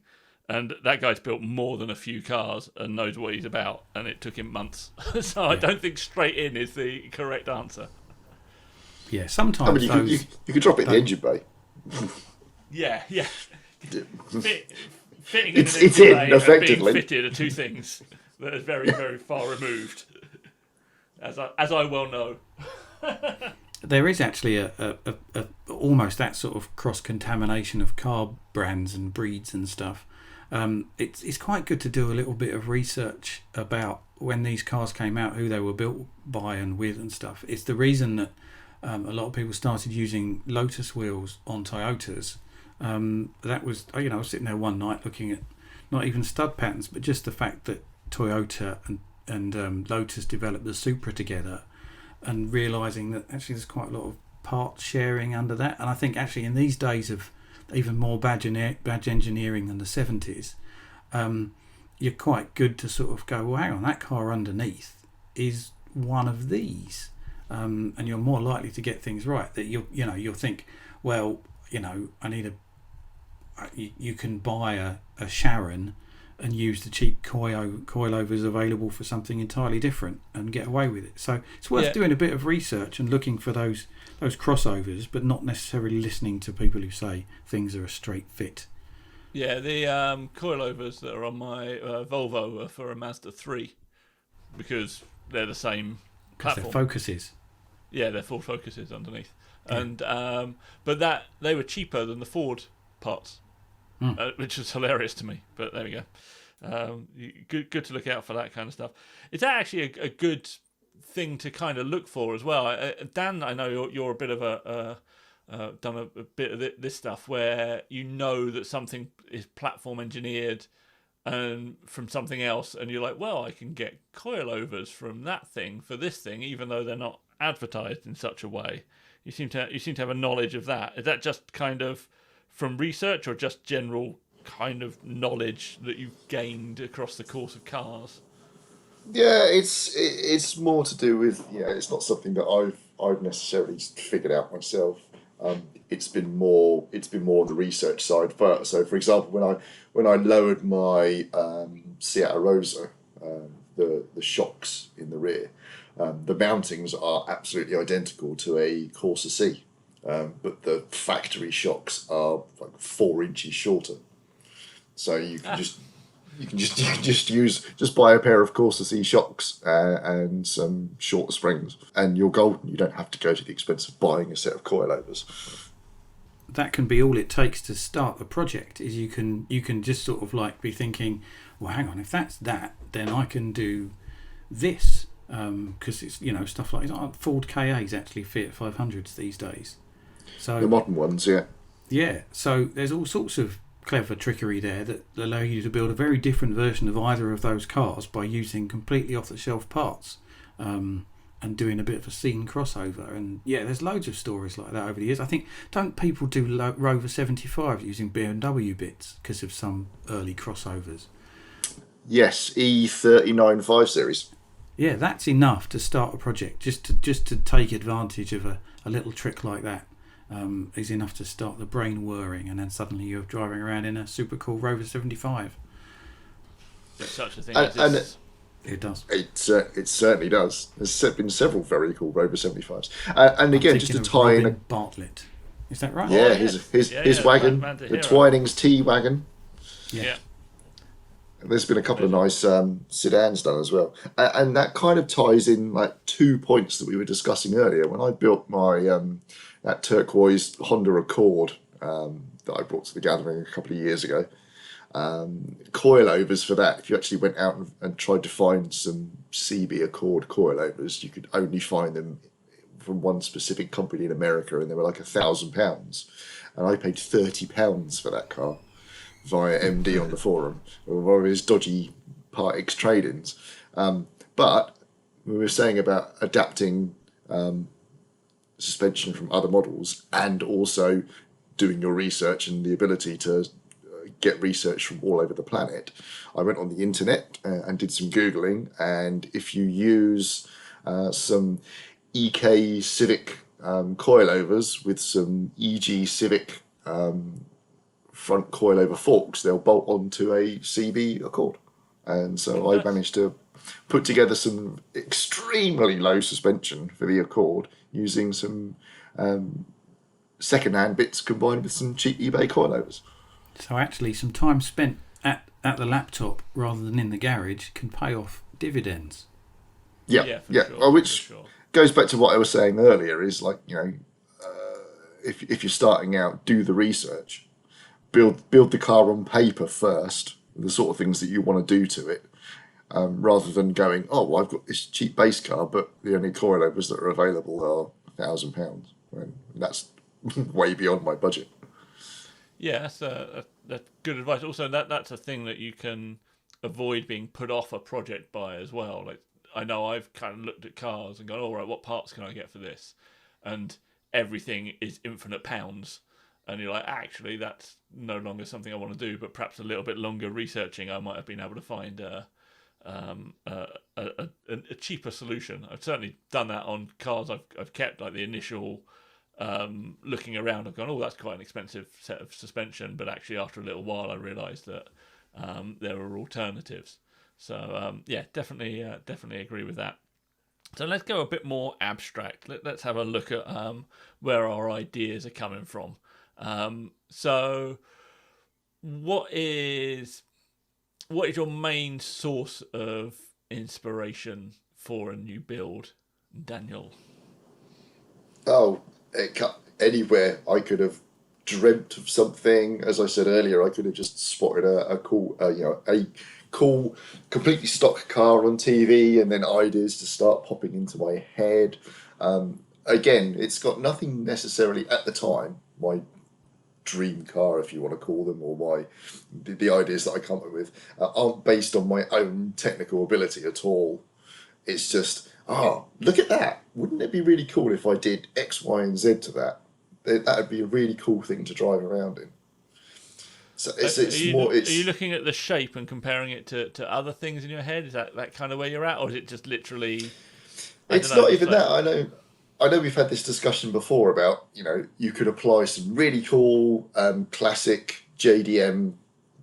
and that guy's built more than a few cars and knows what he's about, and it took him months. So I don't think straight in is the correct answer. Yeah, sometimes you could drop it in the engine bay. Yeah. Fitting It's in an engine in, bay effectively. and being fitted are two things that are very, very far removed, as I well know. there is actually a almost that sort of cross-contamination of car brands and breeds and stuff. It's quite good to do a little bit of research about when these cars came out, who they were built by and with and stuff. It's the reason that a lot of people started using Lotus wheels on Toyotas. That was, I was sitting there one night looking at not even stud patterns, but just the fact that Toyota and Lotus developed the Supra together, and realising that actually there's quite a lot of parts sharing under that. And I think actually in these days of even more badge engineering than the 70s, you're quite good to sort of go, well, hang on, that car underneath is one of these. And you're more likely to get things right. That you'll think, well, I need you can buy a Sharon and use the cheap coilovers available for something entirely different and get away with it. So it's worth doing a bit of research and looking for those crossovers, but not necessarily listening to people who say things are a straight fit. Yeah, the coilovers that are on my Volvo are for a Mazda 3 because they're the same platform. They're Focuses. Yeah, they're full Focuses underneath. Yeah. And but that they were cheaper than the Ford parts, which was hilarious to me. But there we go. Good to look out for that kind of stuff. It's actually a good thing to kind of look for as well. Dan, I know you're a bit of done a bit of this stuff where you know that something is platform engineered and from something else, and you're like, well, I can get coilovers from that thing for this thing, even though they're not advertised in such a way. You seem to have a knowledge of that. Is that just kind of from research or just general kind of knowledge that you've gained across the course of cars? Yeah, it's more to do with it's not something that I've necessarily figured out myself. It's been more on the research side first. So, for example, when I lowered my Seat Arosa, the shocks in the rear, the mountings are absolutely identical to a Corsa C, but the factory shocks are like 4 inches shorter. So you can just buy a pair of Corsa C shocks and some shorter springs, and you're golden. You don't have to go to the expense of buying a set of coilovers. That can be all it takes to start the project. Is you can just sort of like be thinking, well, hang on, if that's that, then I can do this. Because it's stuff like Ford KAs actually Fiat 500s these days. So the modern ones, yeah. Yeah, so there's all sorts of clever trickery there that allow you to build a very different version of either of those cars by using completely off-the-shelf parts and doing a bit of a scene crossover. And yeah, there's loads of stories like that over the years. I think, don't people do Rover 75 using BMW bits because of some early crossovers? Yes, E39 5 Series. Yeah, that's enough to start a project. Just to take advantage of a little trick like that is enough to start the brain whirring, and then suddenly you're driving around in a super cool Rover 75. There's such a thing and it does. It certainly does. There's been several very cool Rover 75s. And again, just to tie in Bartlett. Is that right? Yeah, his wagon, the Twinings T-Wagon. Yeah. There's been a couple of nice sedans done as well, and that kind of ties in like 2 points that we were discussing earlier. When I built my that turquoise Honda Accord that I brought to the gathering a couple of years ago, Coilovers for that, if you actually went out and tried to find some CB Accord coilovers, you could only find them from one specific company in America, and they were like £1,000. And I paid £30 for that car via MD on the forum, or one of his dodgy Part X trade-ins. But we were saying about adapting suspension from other models, and also doing your research and the ability to get research from all over the planet. I went on the internet and did some Googling, and if you use some EK Civic coilovers with some EG Civic front coilover forks, they'll bolt onto a CB Accord. And so I managed to put together some extremely low suspension for the Accord using some second-hand bits combined with some cheap eBay coilovers. So actually, some time spent at the laptop rather than in the garage can pay off dividends. Yeah. Sure, well, which goes back to what I was saying earlier. Is like, you know, if you're starting out, do the research, build the car on paper first, the sort of things that you want to do to it, rather than going, oh, well, I've got this cheap base car, but the only coilovers that are available are £1,000. And that's way beyond my budget. Yeah, that's good advice. Also, that's a thing that you can avoid being put off a project by as well. Like, I know I've kind of looked at cars and gone, all right, what parts can I get for this? And everything is infinite pounds. And you're like, actually, that's no longer something I want to do, but perhaps a little bit longer researching, I might have been able to find a cheaper solution. I've certainly done that on cars I've kept, like the initial looking around, I've gone, oh, that's quite an expensive set of suspension, but actually after a little while I realised that there were alternatives. So yeah, definitely agree with that. So let's go a bit more abstract. Let's have a look at where our ideas are coming from. So what is your main source of inspiration for a new build, Daniel? Oh, anywhere I could have dreamt of something. As I said earlier, I could have just spotted a cool, a cool, completely stock car on TV, and then ideas to start popping into my head. Again, it's got nothing necessarily at the time, my dream car, if you want to call them, or the ideas that I come up with aren't based on my own technical ability at all. It's just, look at that. Wouldn't it be really cool if I did X, Y, and Z to that? That would be a really cool thing to drive around in. So are you looking at the shape and comparing it to other things in your head? Is that kind of where you're at, or is it just literally? It's not even that. I know we've had this discussion before about, you could apply some really cool classic JDM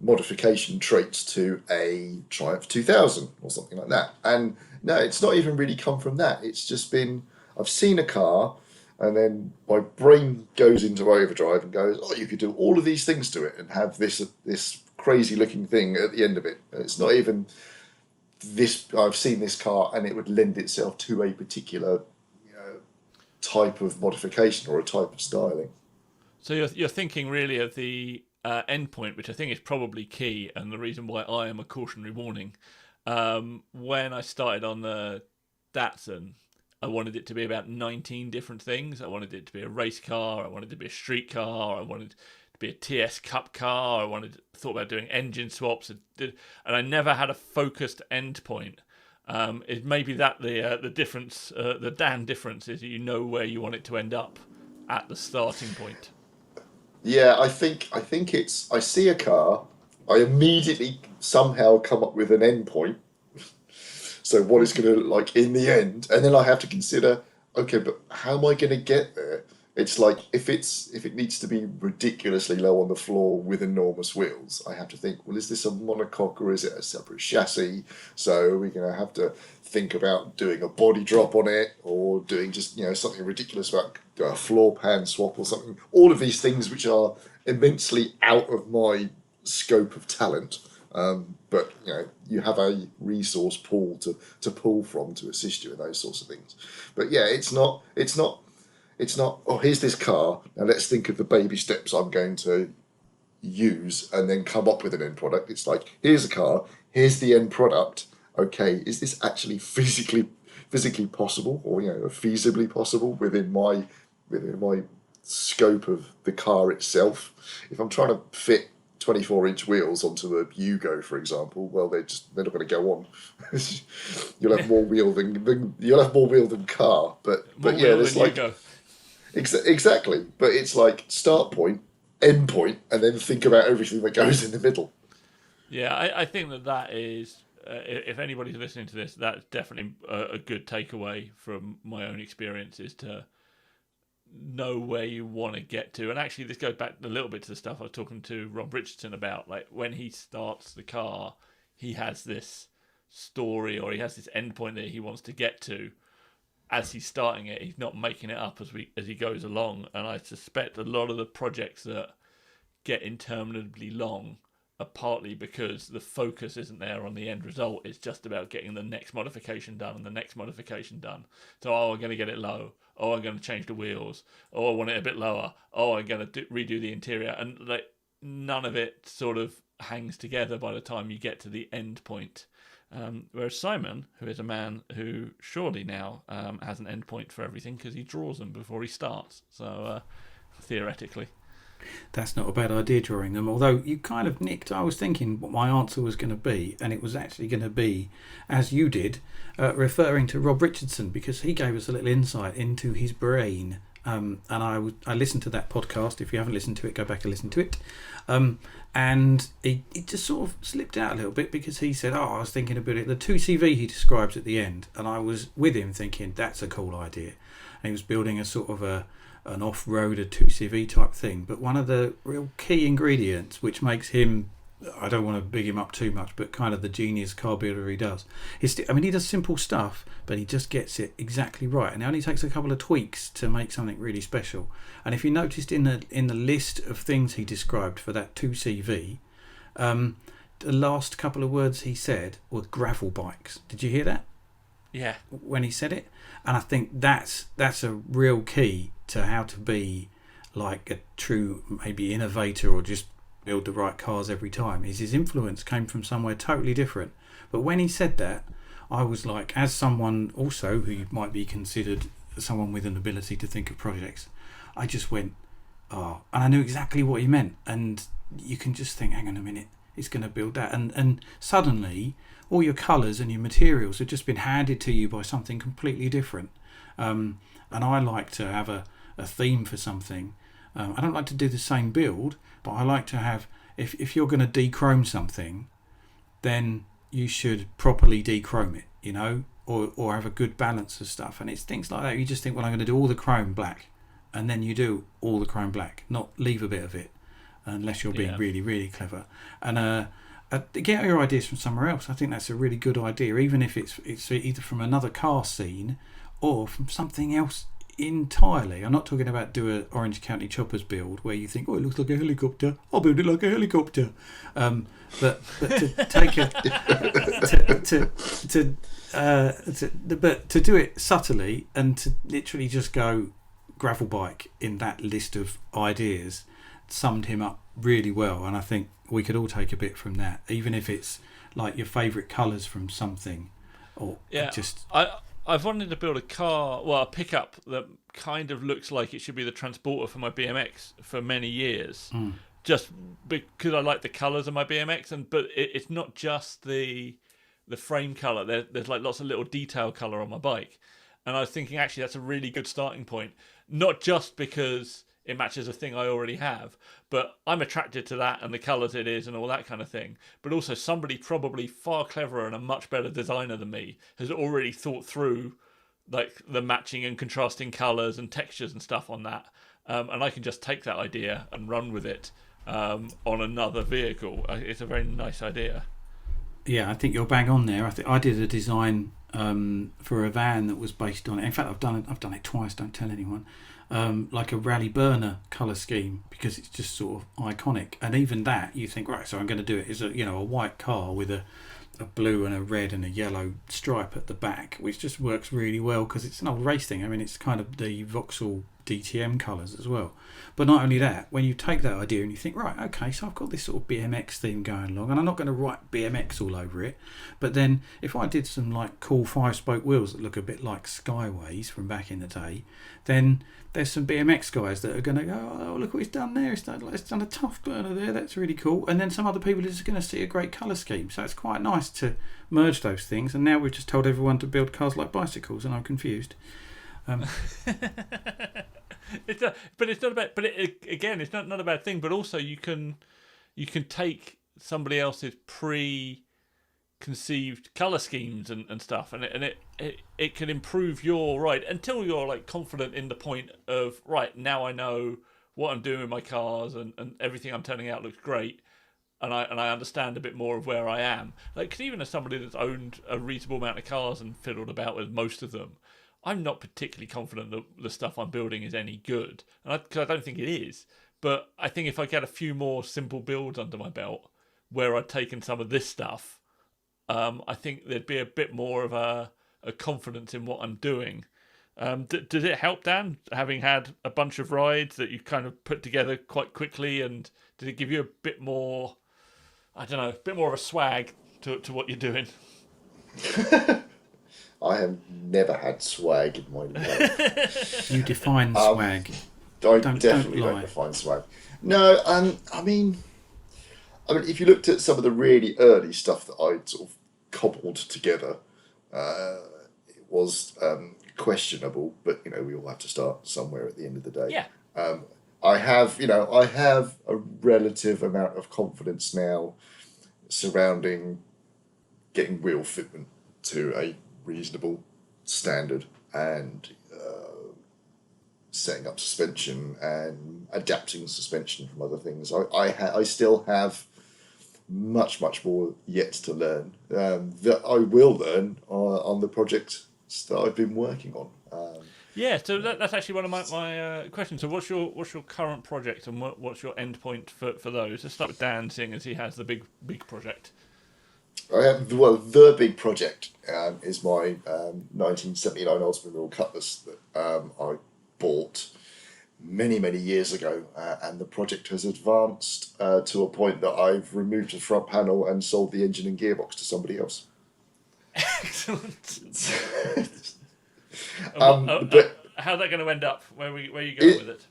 modification traits to a Triumph 2000 or something like that. And no, it's not even really come from that. It's just been, I've seen a car, and then my brain goes into overdrive and goes, oh, you could do all of these things to it and have this crazy looking thing at the end of it. It's not even this. I've seen this car and it would lend itself to a particular type of modification or a type of styling. So you're thinking really of the endpoint, which I think is probably key, and the reason why I am a cautionary warning. When I started on the Datsun, I wanted it to be about 19 different things. I wanted it to be a race car. I wanted it to be a street car. I wanted it to be a TS Cup car. I thought about doing engine swaps, and I never had a focused endpoint. Is maybe that the difference, the Dan difference is where you want it to end up at the starting point. Yeah, I think it's, I see a car, I immediately somehow come up with an endpoint. So what it's going to look like in the end, and then I have to consider, okay, but how am I going to get there? It's like, if it needs to be ridiculously low on the floor with enormous wheels, I have to think, well, is this a monocoque or is it a separate chassis? So we're going to have to think about doing a body drop on it, or doing just, something ridiculous about a floor pan swap or something. All of these things which are immensely out of my scope of talent. But you have a resource pool to pull from to assist you in those sorts of things. But yeah, it's not, oh, here's this car, now let's think of the baby steps I'm going to use and then come up with an end product. It's like, here's a car, here's the end product. Okay, is this actually physically possible, or feasibly possible within my scope of the car itself? If I'm trying to fit 24-inch wheels onto a Yugo, for example, well, they're not going to go on. You'll have more wheel than car, but yeah, there's like exactly. But it's like start point, end point, and then think about everything that goes in the middle. Yeah, I think that is. If anybody's listening to this, that's definitely a good takeaway from my own experiences, to know where you want to get to. And actually, this goes back a little bit to the stuff I was talking to Rob Richardson about. Like, when he starts the car, he has this story, or he has this endpoint that he wants to get to. As he's starting it, he's not making it up as he goes along. And I suspect a lot of the projects that get interminably long are partly because the focus isn't there on the end result. It's just about getting the next modification done and the next modification done. So, I'm going to get it low. I'm going to change the wheels. I want it a bit lower. I'm going to redo the interior. And like, none of it sort of hangs together by the time you get to the end point. Whereas Simon, who is a man who surely now has an end point for everything, because he draws them before he starts. So, theoretically. That's not a bad idea, drawing them. Although you kind of nicked, I was thinking what my answer was going to be, and it was actually going to be, as you did, referring to Rob Richardson, because he gave us a little insight into his brain. And I listened to that podcast. If you haven't listened to it, go back and listen to it. And it just sort of slipped out a little bit, because he said, I was thinking about it. The 2CV he describes at the end, and I was with him thinking, that's a cool idea. And he was building a sort of an off-roader 2CV type thing. But one of the real key ingredients, which makes him, I don't want to big him up too much, but kind of the genius car builder he does, he does simple stuff, but he just gets it exactly right, and it only takes a couple of tweaks to make something really special. And if you noticed in the list of things he described for that 2CV, the last couple of words he said were gravel bikes. Did you hear that? Yeah. When he said it? And I think that's a real key to how to be like a true maybe innovator, or just build the right cars every time. Is his influence came from somewhere totally different. But when he said that, I was like, as someone also who might be considered someone with an ability to think of projects, I just went, and I knew exactly what he meant. And you can just think, hang on a minute, it's going to build that, and suddenly all your colours and your materials have just been handed to you by something completely different. And I like to have a theme for something. I don't like to do the same build, but I like to have, if you're going to dechrome something, then you should properly dechrome it, or have a good balance of stuff. And it's things like that. You just think, well, I'm going to do all the chrome black, and then you do all the chrome black, not leave a bit of it, unless you're being really, really clever. And get your ideas from somewhere else. I think that's a really good idea, even if it's either from another car scene or from something else entirely. I'm not talking about do a Orange County Choppers build where you think, it looks like a helicopter, I'll build it like a helicopter. But to take but to do it subtly, and to literally just go gravel bike in that list of ideas summed him up really well. And I think we could all take a bit from that, even if it's like your favourite colours from something, or just. I've wanted to build a pickup that kind of looks like it should be the transporter for my BMX for many years, just because I like the colours of my BMX, but it's not just the frame colour. There's like lots of little detail colour on my bike, and I was thinking actually that's a really good starting point, not just because it matches a thing I already have, but I'm attracted to that and the colours it is and all that kind of thing. But also somebody probably far cleverer and a much better designer than me has already thought through like the matching and contrasting colours and textures and stuff on that. And I can just take that idea and run with it on another vehicle. It's a very nice idea. Yeah, I think you're bang on there. I did a design for a van that was based on it. In fact, I've done it twice, don't tell anyone. Like a rally burner colour scheme, because it's just sort of iconic. And even that, you think, right, so I'm going to do it as a white car with a blue and a red and a yellow stripe at the back, which just works really well because it's an old race thing. I mean, it's kind of the Vauxhall DTM colours as well. But not only that, when you take that idea and you think, right, okay, so I've got this sort of BMX theme going along, and I'm not going to write BMX all over it, but then if I did some like cool 5-spoke wheels that look a bit like Skyways from back in the day, then there's some BMX guys that are going to go, oh, look what he's done there, it's done a tough burner there, that's really cool. And then some other people are just going to see a great colour scheme. So it's quite nice to merge those things. And now we've just told everyone to build cars like bicycles, and I'm confused. It's not about. But again, it's not a bad thing. But also, you can take somebody else's preconceived color schemes and stuff, and it can improve your ride until you're like confident in the point of right now. I know what I'm doing with my cars, and everything I'm turning out looks great. And I understand a bit more of where I am. Like, 'cause even as somebody that's owned a reasonable amount of cars and fiddled about with most of them, I'm not particularly confident that the stuff I'm building is any good. Because I don't think it is. But I think if I get a few more simple builds under my belt, where I'd taken some of this stuff, I think there'd be a bit more of a confidence in what I'm doing. Did it help, Dan, having had a bunch of rides that you kind of put together quite quickly? And did it give you a bit more... I don't know, a bit more of a swag to what you're doing? I have never had swag in my life. You define swag. I definitely don't define swag. No, I mean, if you looked at some of the really early stuff that I sort of cobbled together, it was questionable. But we all have to start somewhere at the end of the day. Yeah. I have a relative amount of confidence now surrounding getting wheel fitment to a reasonable standard and setting up suspension and adapting suspension from other things. I still have much more yet to learn that I will learn on the project that I've been working on. Yeah, so that's actually one of my questions. So what's your current project and what's your end point for those? Let's start with Dan, seeing as he has the big project. I have the big project is my 1979 Oldsmobile Cutlass that I bought many years ago, and the project has advanced to a point that I've removed the front panel and sold the engine and gearbox to somebody else. Excellent. But how's that going to end up? Where are you going with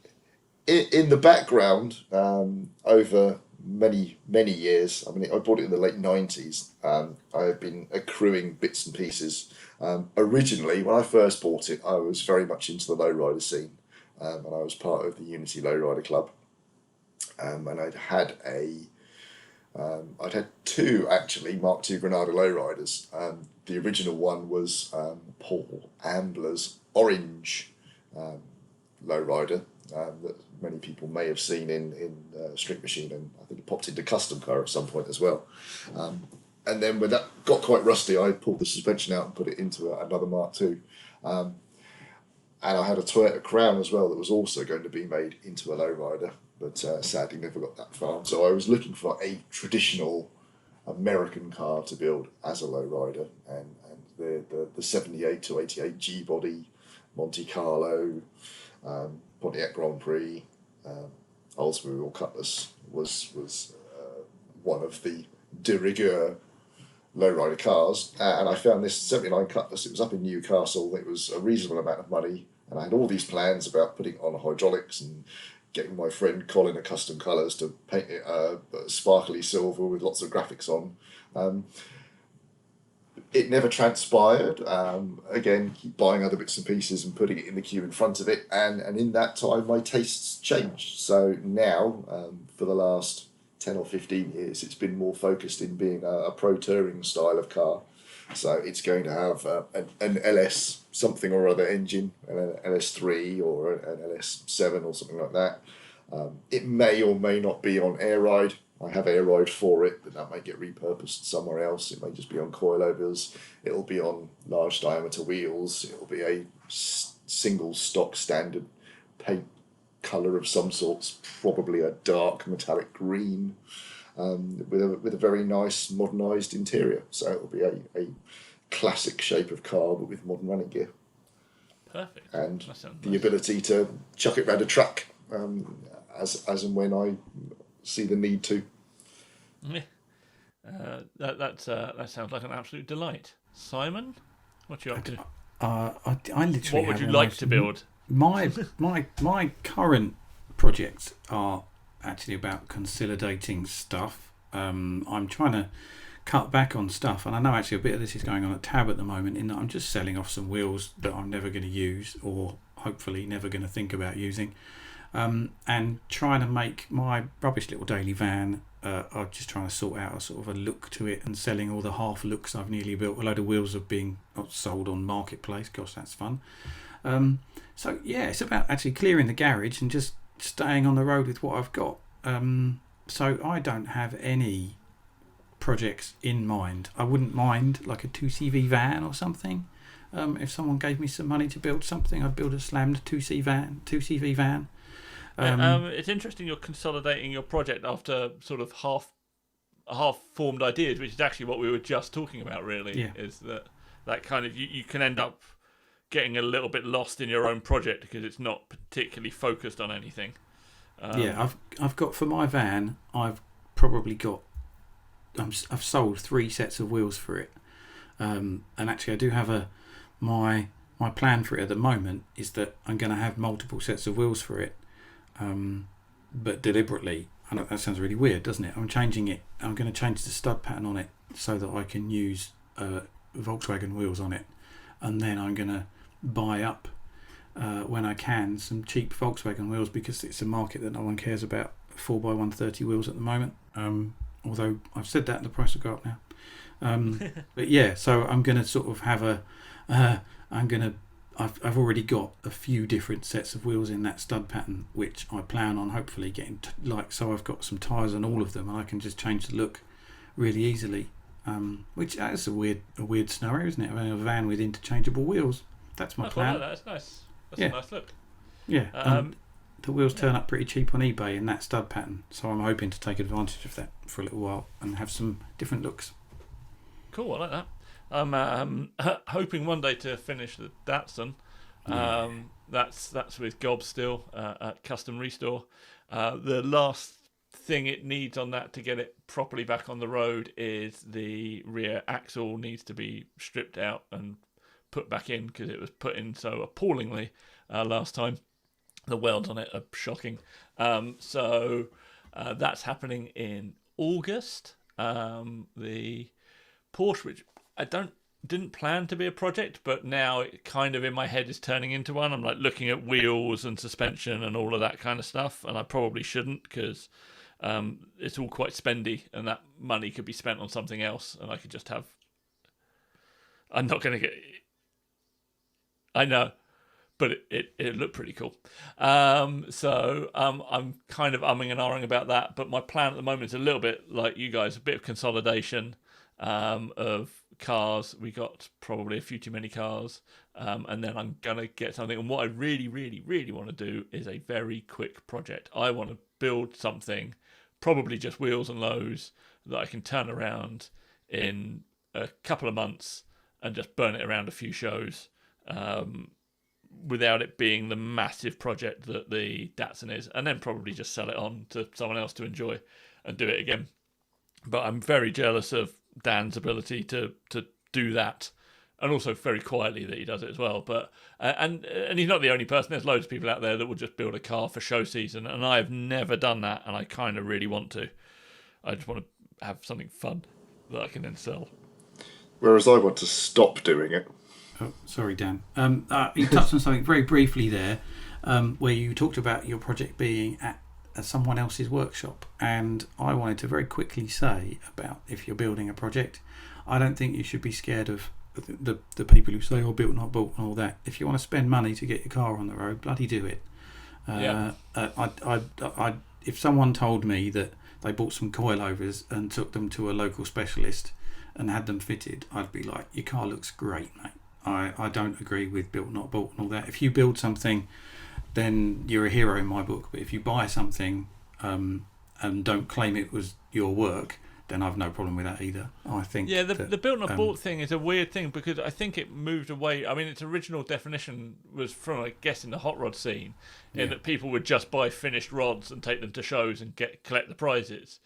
it? In the background, over many years, I bought it in the late 90s. I have been accruing bits and pieces. Originally, when I first bought it, I was very much into the lowrider scene, and I was part of the Unity Lowrider Club. And I'd had two actually Mark II Granada lowriders. The original one was Paul Ambler's orange lowrider that many people may have seen in Street Machine, and I think it popped into Custom Car at some point as well. And then when that got quite rusty, I pulled the suspension out and put it into another Mark II. And I had a Toyota Crown as well that was also going to be made into a lowrider, but sadly never got that far. So I was looking for a traditional American car to build as a lowrider, and the 78 to 88 G body, Monte Carlo, Pontiac Grand Prix, Oldsmobile Cutlass was one of the de rigueur lowrider cars, and I found this 79 Cutlass. It was up in Newcastle. It was a reasonable amount of money, and I had all these plans about putting it on hydraulics and getting my friend Colin at Custom Colours to paint it sparkly silver with lots of graphics on. It never transpired. Again, keep buying other bits and pieces and putting it in the queue in front of it, and in that time my tastes changed. So now, for the last 10 or 15 years, it's been more focused in being a pro touring style of car. So it's going to have an LS something or other engine, an LS3 or an LS7 or something like that. It may or may not be on air ride. I have air ride for it, but that may get repurposed somewhere else. It may just be on coilovers. It'll be on large diameter wheels. It'll be a single stock standard paint colour of some sorts, probably a dark metallic green, with a very nice modernised interior. So it'll be a classic shape of car, but with modern running gear. Perfect. And the nice. ability to chuck it around a track as and when I see the need to. Yeah. That sounds like an absolute delight. Simon, what you up to? I literally. What would you like to build? My current projects are actually about consolidating stuff. I'm trying to cut back on stuff, and I know actually a bit of this is going on at Tab at the moment, in that I'm just selling off some wheels that I'm never going to use, or hopefully never going to think about using, and trying to make my rubbish little daily van. I'm just trying to sort out a sort of a look to it, and selling all the half looks I've nearly built. A load of wheels are being sold on Marketplace. Gosh, that's fun. So yeah, it's about actually clearing the garage and just staying on the road with what I've got. So I don't have any projects in mind. I wouldn't mind like a 2CV van or something. If someone gave me some money to build something, I'd build a slammed 2CV van. It's interesting you're consolidating your project after sort of half formed ideas, which is actually what we were just talking about, really. Yeah. Is that kind of you can end up getting a little bit lost in your own project because it's not particularly focused on anything. I've got, for my van, I've probably got I've sold 3 sets of wheels for it, and actually I do have my plan for it at the moment is that I'm going to have multiple sets of wheels for it, but deliberately. I know that sounds really weird, doesn't it? I'm changing it. I'm going to change the stud pattern on it so that I can use Volkswagen wheels on it, and then I'm going to buy up when I can some cheap Volkswagen wheels, because it's a market that no one cares about 4x130 wheels at the moment. Although I've said that, and the price will go up now. But yeah, so I'm going to sort of have I've already got a few different sets of wheels in that stud pattern, which I plan on hopefully getting so I've got some tyres on all of them, and I can just change the look really easily. Which is a weird scenario, isn't it? Having a van with interchangeable wheels. That's my plan. That's nice. That's a nice look. Yeah. The wheels turn up pretty cheap on eBay in that stud pattern, so I'm hoping to take advantage of that for a little while and have some different looks. Cool, I like that. I'm hoping one day to finish the Datsun. That's with Gob still at Custom Restore. The last thing it needs on that to get it properly back on the road is the rear axle needs to be stripped out and put back in, because it was put in so appallingly last time. The welds on it are shocking. So that's happening in August. The Porsche, which I didn't plan to be a project, but now it kind of in my head is turning into one. I'm like looking at wheels and suspension and all of that kind of stuff, and I probably shouldn't, because it's all quite spendy, and that money could be spent on something else, and I could just have. I'm not going to get. I know, but it looked pretty cool. So I'm kind of umming and ahhing about that, but my plan at the moment is a little bit like you guys, a bit of consolidation of cars. We got probably a few too many cars, and then I'm going to get something. And what I really, really, really want to do is a very quick project. I want to build something, probably just wheels and lows, that I can turn around in a couple of months and just burn it around a few shows, without it being the massive project that the Datsun is, and then probably just sell it on to someone else to enjoy and do it again. But I'm very jealous of Dan's ability to do that, and also very quietly that he does it as well. But and he's not the only person. There's loads of people out there that will just build a car for show season, and I have never done that, and I kind of really want to. I just want to have something fun that I can then sell. Whereas I want to stop doing it. Oh, sorry, Dan. You touched on something very briefly there, where you talked about your project being at someone else's workshop, and I wanted to very quickly say about, if you're building a project, I don't think you should be scared of the people who say, "Oh, built not bought" and all that. If you want to spend money to get your car on the road, bloody do it. If someone told me that they bought some coilovers and took them to a local specialist and had them fitted, I'd be like, your car looks great, mate. I don't agree with built not bought and all that. If you build something, then you're a hero in my book. But if you buy something and don't claim it was your work, then I've no problem with that either. I think. Yeah, the built not bought thing is a weird thing because I think it moved away. I mean, its original definition was from, I guess, in the hot rod scene, in that people would just buy finished rods and take them to shows and collect the prizes,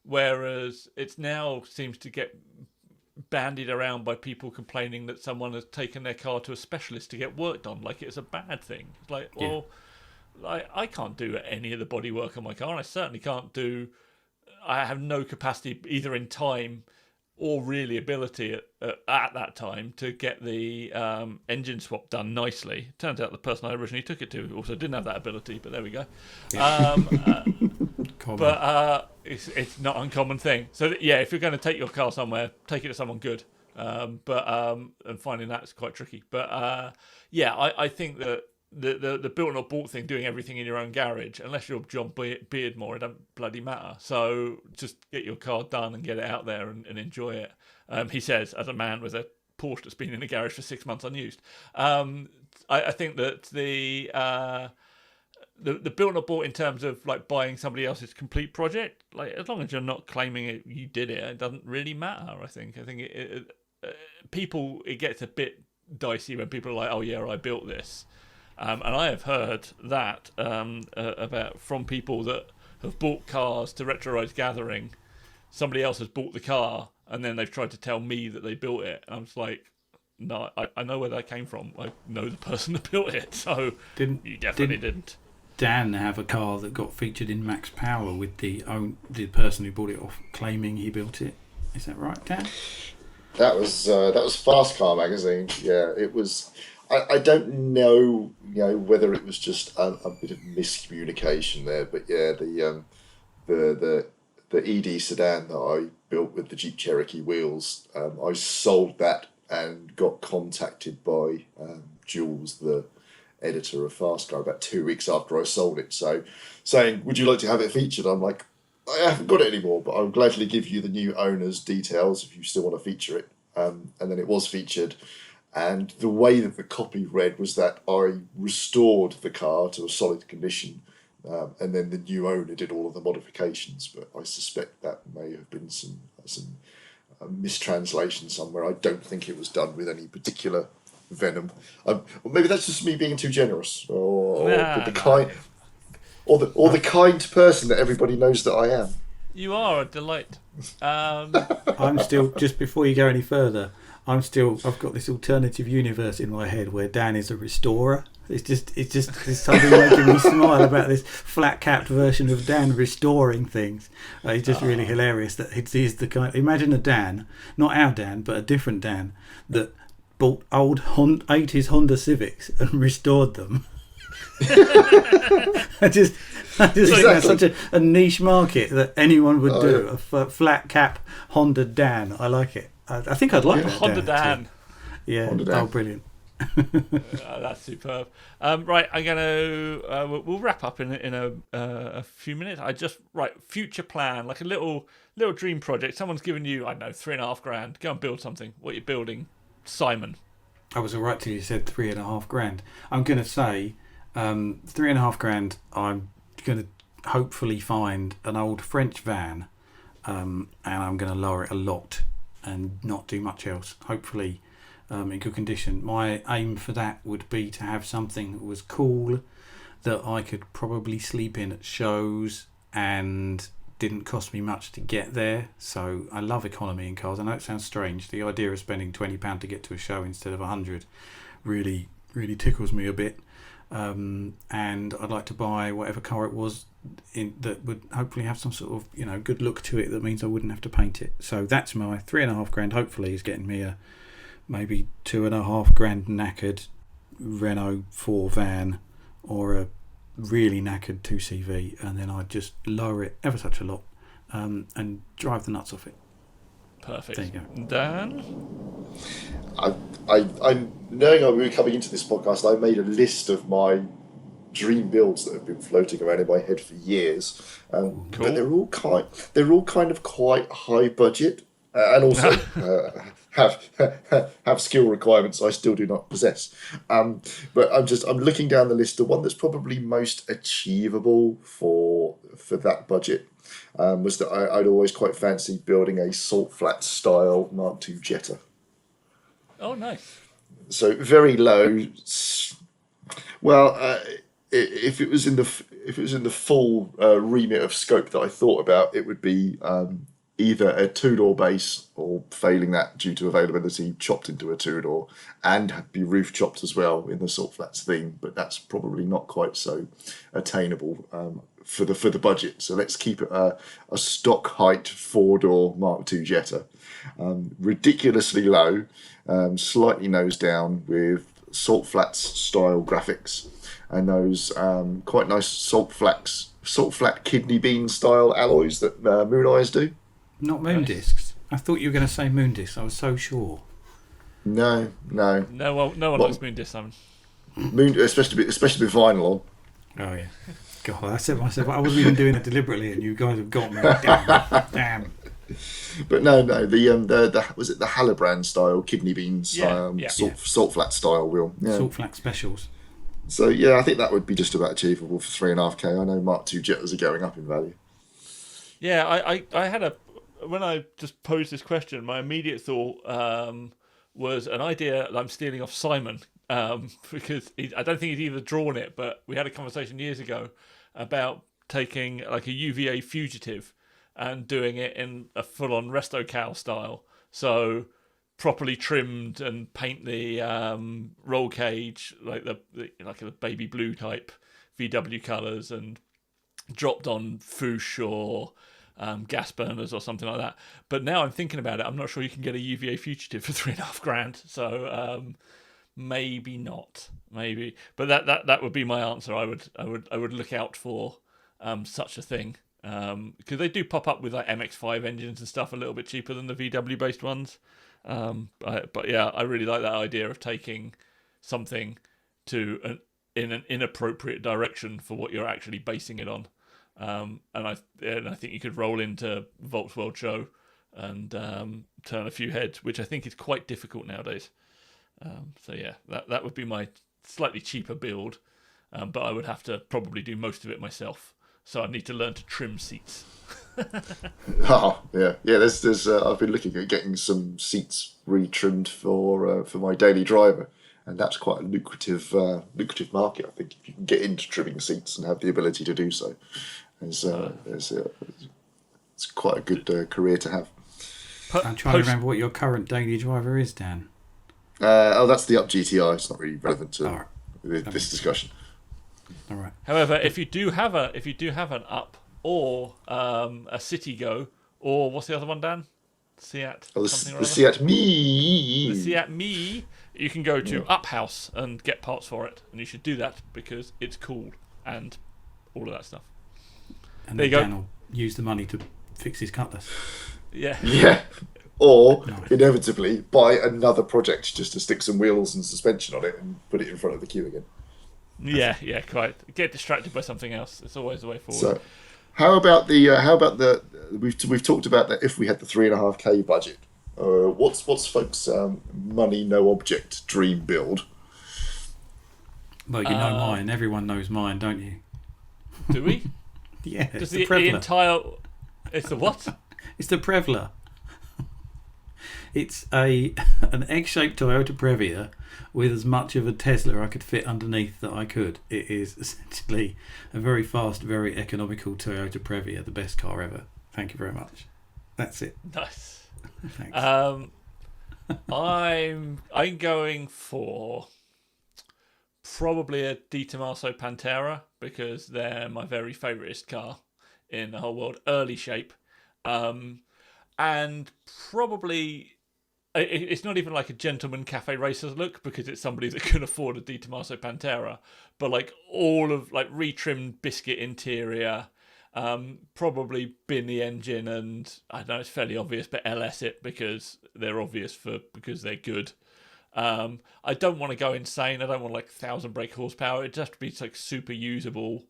whereas it's now seems to get bandied around by people complaining that someone has taken their car to a specialist to get worked on, like it's a bad thing. It's like, well, I can't do any of the body work on my car, and I certainly can't do. I have no capacity either in time or really ability at that time to get the engine swap done nicely. Turns out the person I originally took it to also didn't have that ability, but there we go. Yeah. But it's not an uncommon thing. So if you're going to take your car somewhere, take it to someone good. And finding that's quite tricky. But I think that the built not bought thing, doing everything in your own garage, unless you're John Beardmore, it don't bloody matter. So just get your car done and get it out there and enjoy it. He says, as a man with a Porsche that's been in the garage for 6 months unused. I think that the built not bought in terms of like buying somebody else's complete project, like as long as you're not claiming you did it doesn't really matter. I think people, it gets a bit dicey when people are like, oh yeah, I built this. And I have heard that about from people that have bought cars to Retro Rides Gathering. Somebody else has bought the car, and then they've tried to tell me that they built it. And I'm just like, no, I know where that came from. I know the person that built it, so you definitely didn't. Dan have a car that got featured in Max Power with the person who bought it off claiming he built it. Is that right, Dan? That was Fast Car magazine. Yeah, it was. I don't know, whether it was just a bit of miscommunication there, but yeah, the ED sedan that I built with the Jeep Cherokee wheels, I sold that and got contacted by Jules, the editor of Fast Car, about 2 weeks after I sold it. So saying, would you like to have it featured? I'm like, I haven't got it anymore, but I'll gladly give you the new owner's details if you still want to feature it. And then it was featured. And the way that the copy read was that I restored the car to a solid condition, and then the new owner did all of the modifications. But I suspect that may have been some mistranslation somewhere. I don't think it was done with any particular venom. Or maybe that's just me being too generous, or the kind person that everybody knows that I am. You are a delight. I'm still, just before you go any further, I've got this alternative universe in my head where Dan is a restorer. It's something making me smile about this flat-capped version of Dan restoring things. It's just really hilarious that he's the kind. Imagine a Dan, not our Dan, but a different Dan that bought old 80s Honda Civics and restored them. I just think that's such a niche market that anyone would do. A flat cap Honda Dan. I like it. I think I'd like that. Honda Dan. Yeah. Honda Dan. Oh, brilliant. That's superb. Right, I'm gonna. We'll wrap up in a few minutes. Future plan, like a little dream project. Someone's given you, I don't know, $3,500. Go and build something. What are you building, Simon? I was alright till you said $3,500. I'm gonna say $3,500. I'm gonna hopefully find an old French van, and I'm gonna lower it a lot and not do much else. Hopefully. In good condition. My aim for that would be to have something that was cool, that I could probably sleep in at shows and didn't cost me much to get there. So I love economy in cars. I know it sounds strange. The idea of spending £20 to get to a show instead of £100 really tickles me a bit. And I'd like to buy whatever car it was that would hopefully have some sort of good look to it. That means I wouldn't have to paint it. So that's my $3,500. Hopefully is getting me a maybe $2,500 knackered Renault 4 van or a really knackered 2CV, and then I'd just lower it ever such a lot and drive the nuts off it. Perfect. There you go. Dan? I'm knowing we were coming into this podcast, I made a list of my dream builds that have been floating around in my head for years. Cool. But they're all kind of quite high budget. And also have skill requirements I still do not possess. But I'm looking down the list. The one that's probably most achievable for for that budget was that I'd always quite fancied building a salt flat style Mark II Jetta. Oh, nice. So very low. Well, if it was in the full remit of scope that I thought about, it would be either a two-door base, or failing that due to availability, chopped into a two-door, and be roof chopped as well in the salt flats theme. But that's probably not quite so attainable for the budget. So let's keep it a stock height four-door Mark II Jetta, ridiculously low, slightly nose down, with salt flats style graphics, and those quite nice salt flat kidney bean style alloys that Moon Eyes do. Not moon discs. I thought you were going to say moon discs. I was so sure. No. No one likes moon discs, Simon. Moon, especially with vinyl on. Oh yeah. God, I said myself, I wasn't even doing it deliberately, and you guys have got me. Damn. But no. The was it the Hallebrand style kidney bean style salt flat style wheel? Yeah. Salt flat specials. So yeah, I think that would be just about achievable for $3.5K. I know Mark II Jettas are going up in value. Yeah, I had when I just posed this question, my immediate thought was an idea that I'm stealing off Simon, because I don't think he's either drawn it, but we had a conversation years ago about taking like a UVA Fugitive and doing it in a full-on Resto Cal style. So properly trimmed, and paint the roll cage like the baby blue type VW colours, and dropped on Fouche or gas burners or something like that. But now I'm thinking about it, I'm not sure you can get a UVA Fugitive for $3.5 grand. So maybe not. Maybe, but that would be my answer. I would look out for such a thing, because they do pop up with like MX-5 engines and stuff a little bit cheaper than the VW based ones. But yeah, I really like that idea of taking something to in an inappropriate direction for what you're actually basing it on. And I think you could roll into Volts World Show and turn a few heads, which I think is quite difficult nowadays. So yeah, that would be my slightly cheaper build, but I would have to probably do most of it myself. So I need to learn to trim seats. Oh yeah. There's I've been looking at getting some seats retrimmed for my daily driver, and that's quite a lucrative market. I think if you can get into trimming seats and have the ability to do so, it's quite a good career to have. I'm trying to remember what your current daily driver is, Dan. That's the Up GTI. It's not really relevant to this discussion. All right. However, if you do have an Up or a Citigo, or what's the other one, Dan? Seat. The Seat Me. The Seat Me. You can go to Up House and get parts for it, and you should do that because it's cool and all of that stuff. And then Dan will use the money to fix his Cutlass. Yeah. Yeah. Or inevitably buy another project just to stick some wheels and suspension on it and put it in front of the queue again. Yeah, quite. Get distracted by something else. It's always the way forward. So, how about the we've talked about that if we had the $3.5K budget. What's folks' money no object dream build? Well, you know mine. Everyone knows mine, don't you? Do we? Yeah. Does it's the entire? It's the what? It's the Prevla. It's an egg-shaped Toyota Previa with as much of a Tesla I could fit underneath that I could. It is essentially a very fast, very economical Toyota Previa, the best car ever. Thank you very much. That's it. Nice. Thanks. I'm going for probably a Di Tommaso Pantera, because they're my very favouriteest car in the whole world. Early shape. And probably it's not even like a gentleman cafe racers look, because it's somebody that can afford a Di Tommaso Pantera, but like all of like retrimmed biscuit interior, probably bin the engine, and I know it's fairly obvious, but LS it because they're obvious because they're good. I don't want to go insane. I don't want like 1,000 brake horsepower. It just has to be like super usable.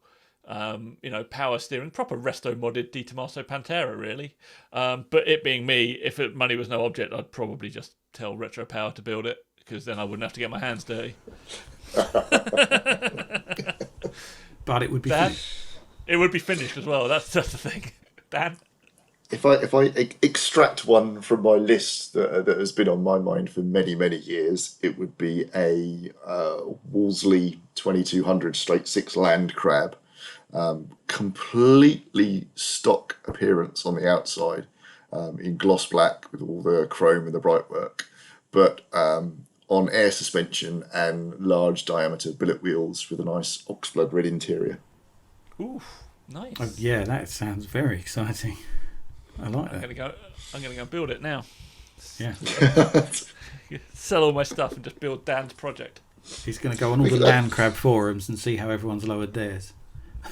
Power steering, proper resto modded Di Tommaso Pantera, really. But it being me, if money was no object, I'd probably just tell Retro Power to build it, because then I wouldn't have to get my hands dirty. But it would be Dan, fun. It would be finished as well. That's the thing, Dan. If I extract one from my list that has been on my mind for many, many years, it would be a Wolseley 2200 straight 6 land crab, completely stock appearance on the outside, in gloss black with all the chrome and the bright work, but on air suspension and large diameter billet wheels with a nice oxblood red interior. Ooh, nice. Oh, yeah, that sounds very exciting. I like that. I'm gonna go build it now. Yeah. Sell all my stuff and just build Dan's project. He's going to go on all the land crab forums and see how everyone's lowered theirs.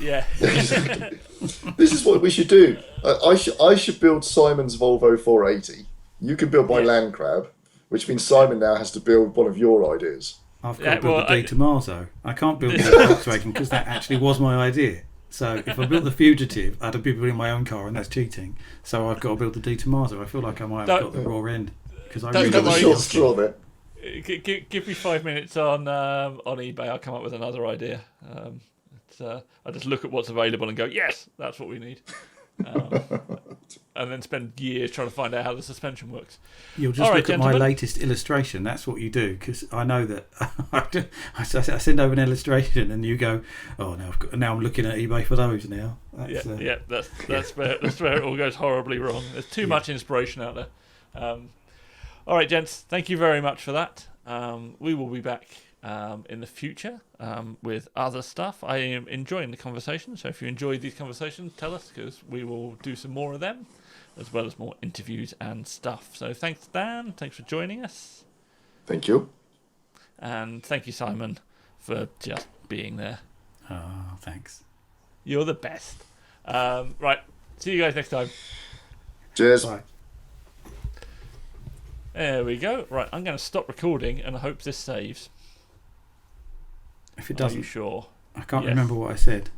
Yeah. This is what we should do. I should build Simon's Volvo 480. You can build my land crab, which means Simon now has to build one of your ideas. I've got to build the De Tomaso. I can't build the Volkswagen because that actually was my idea. So if I built the Fugitive, I'd have been building my own car, and that's cheating. So I've got to build the De Tomaso. I feel like I might have got the raw end because I really got the short straw there. Give me 5 minutes on eBay. I'll come up with another idea. I just look at what's available and go, yes, that's what we need. And then spend years trying to find out how the suspension works. You'll just look at my latest illustration. That's what you do, because I know that I send over an illustration and you go, oh, now I'm looking at eBay for those now. That's where it all goes horribly wrong. There's too much inspiration out there. All right, gents, thank you very much for that. We will be back in the future with other stuff. I am enjoying the conversation, so if you enjoyed these conversations, tell us, because we will do some more of them, as well as more interviews and stuff. So thanks, Dan. Thanks for joining us. Thank you. And thank you, Simon, for just being there. Oh, thanks. You're the best. Right, see you guys next time. Cheers. Bye. There we go. Right, I'm going to stop recording and I hope this saves. If it doesn't, Are you sure? I can't remember what I said.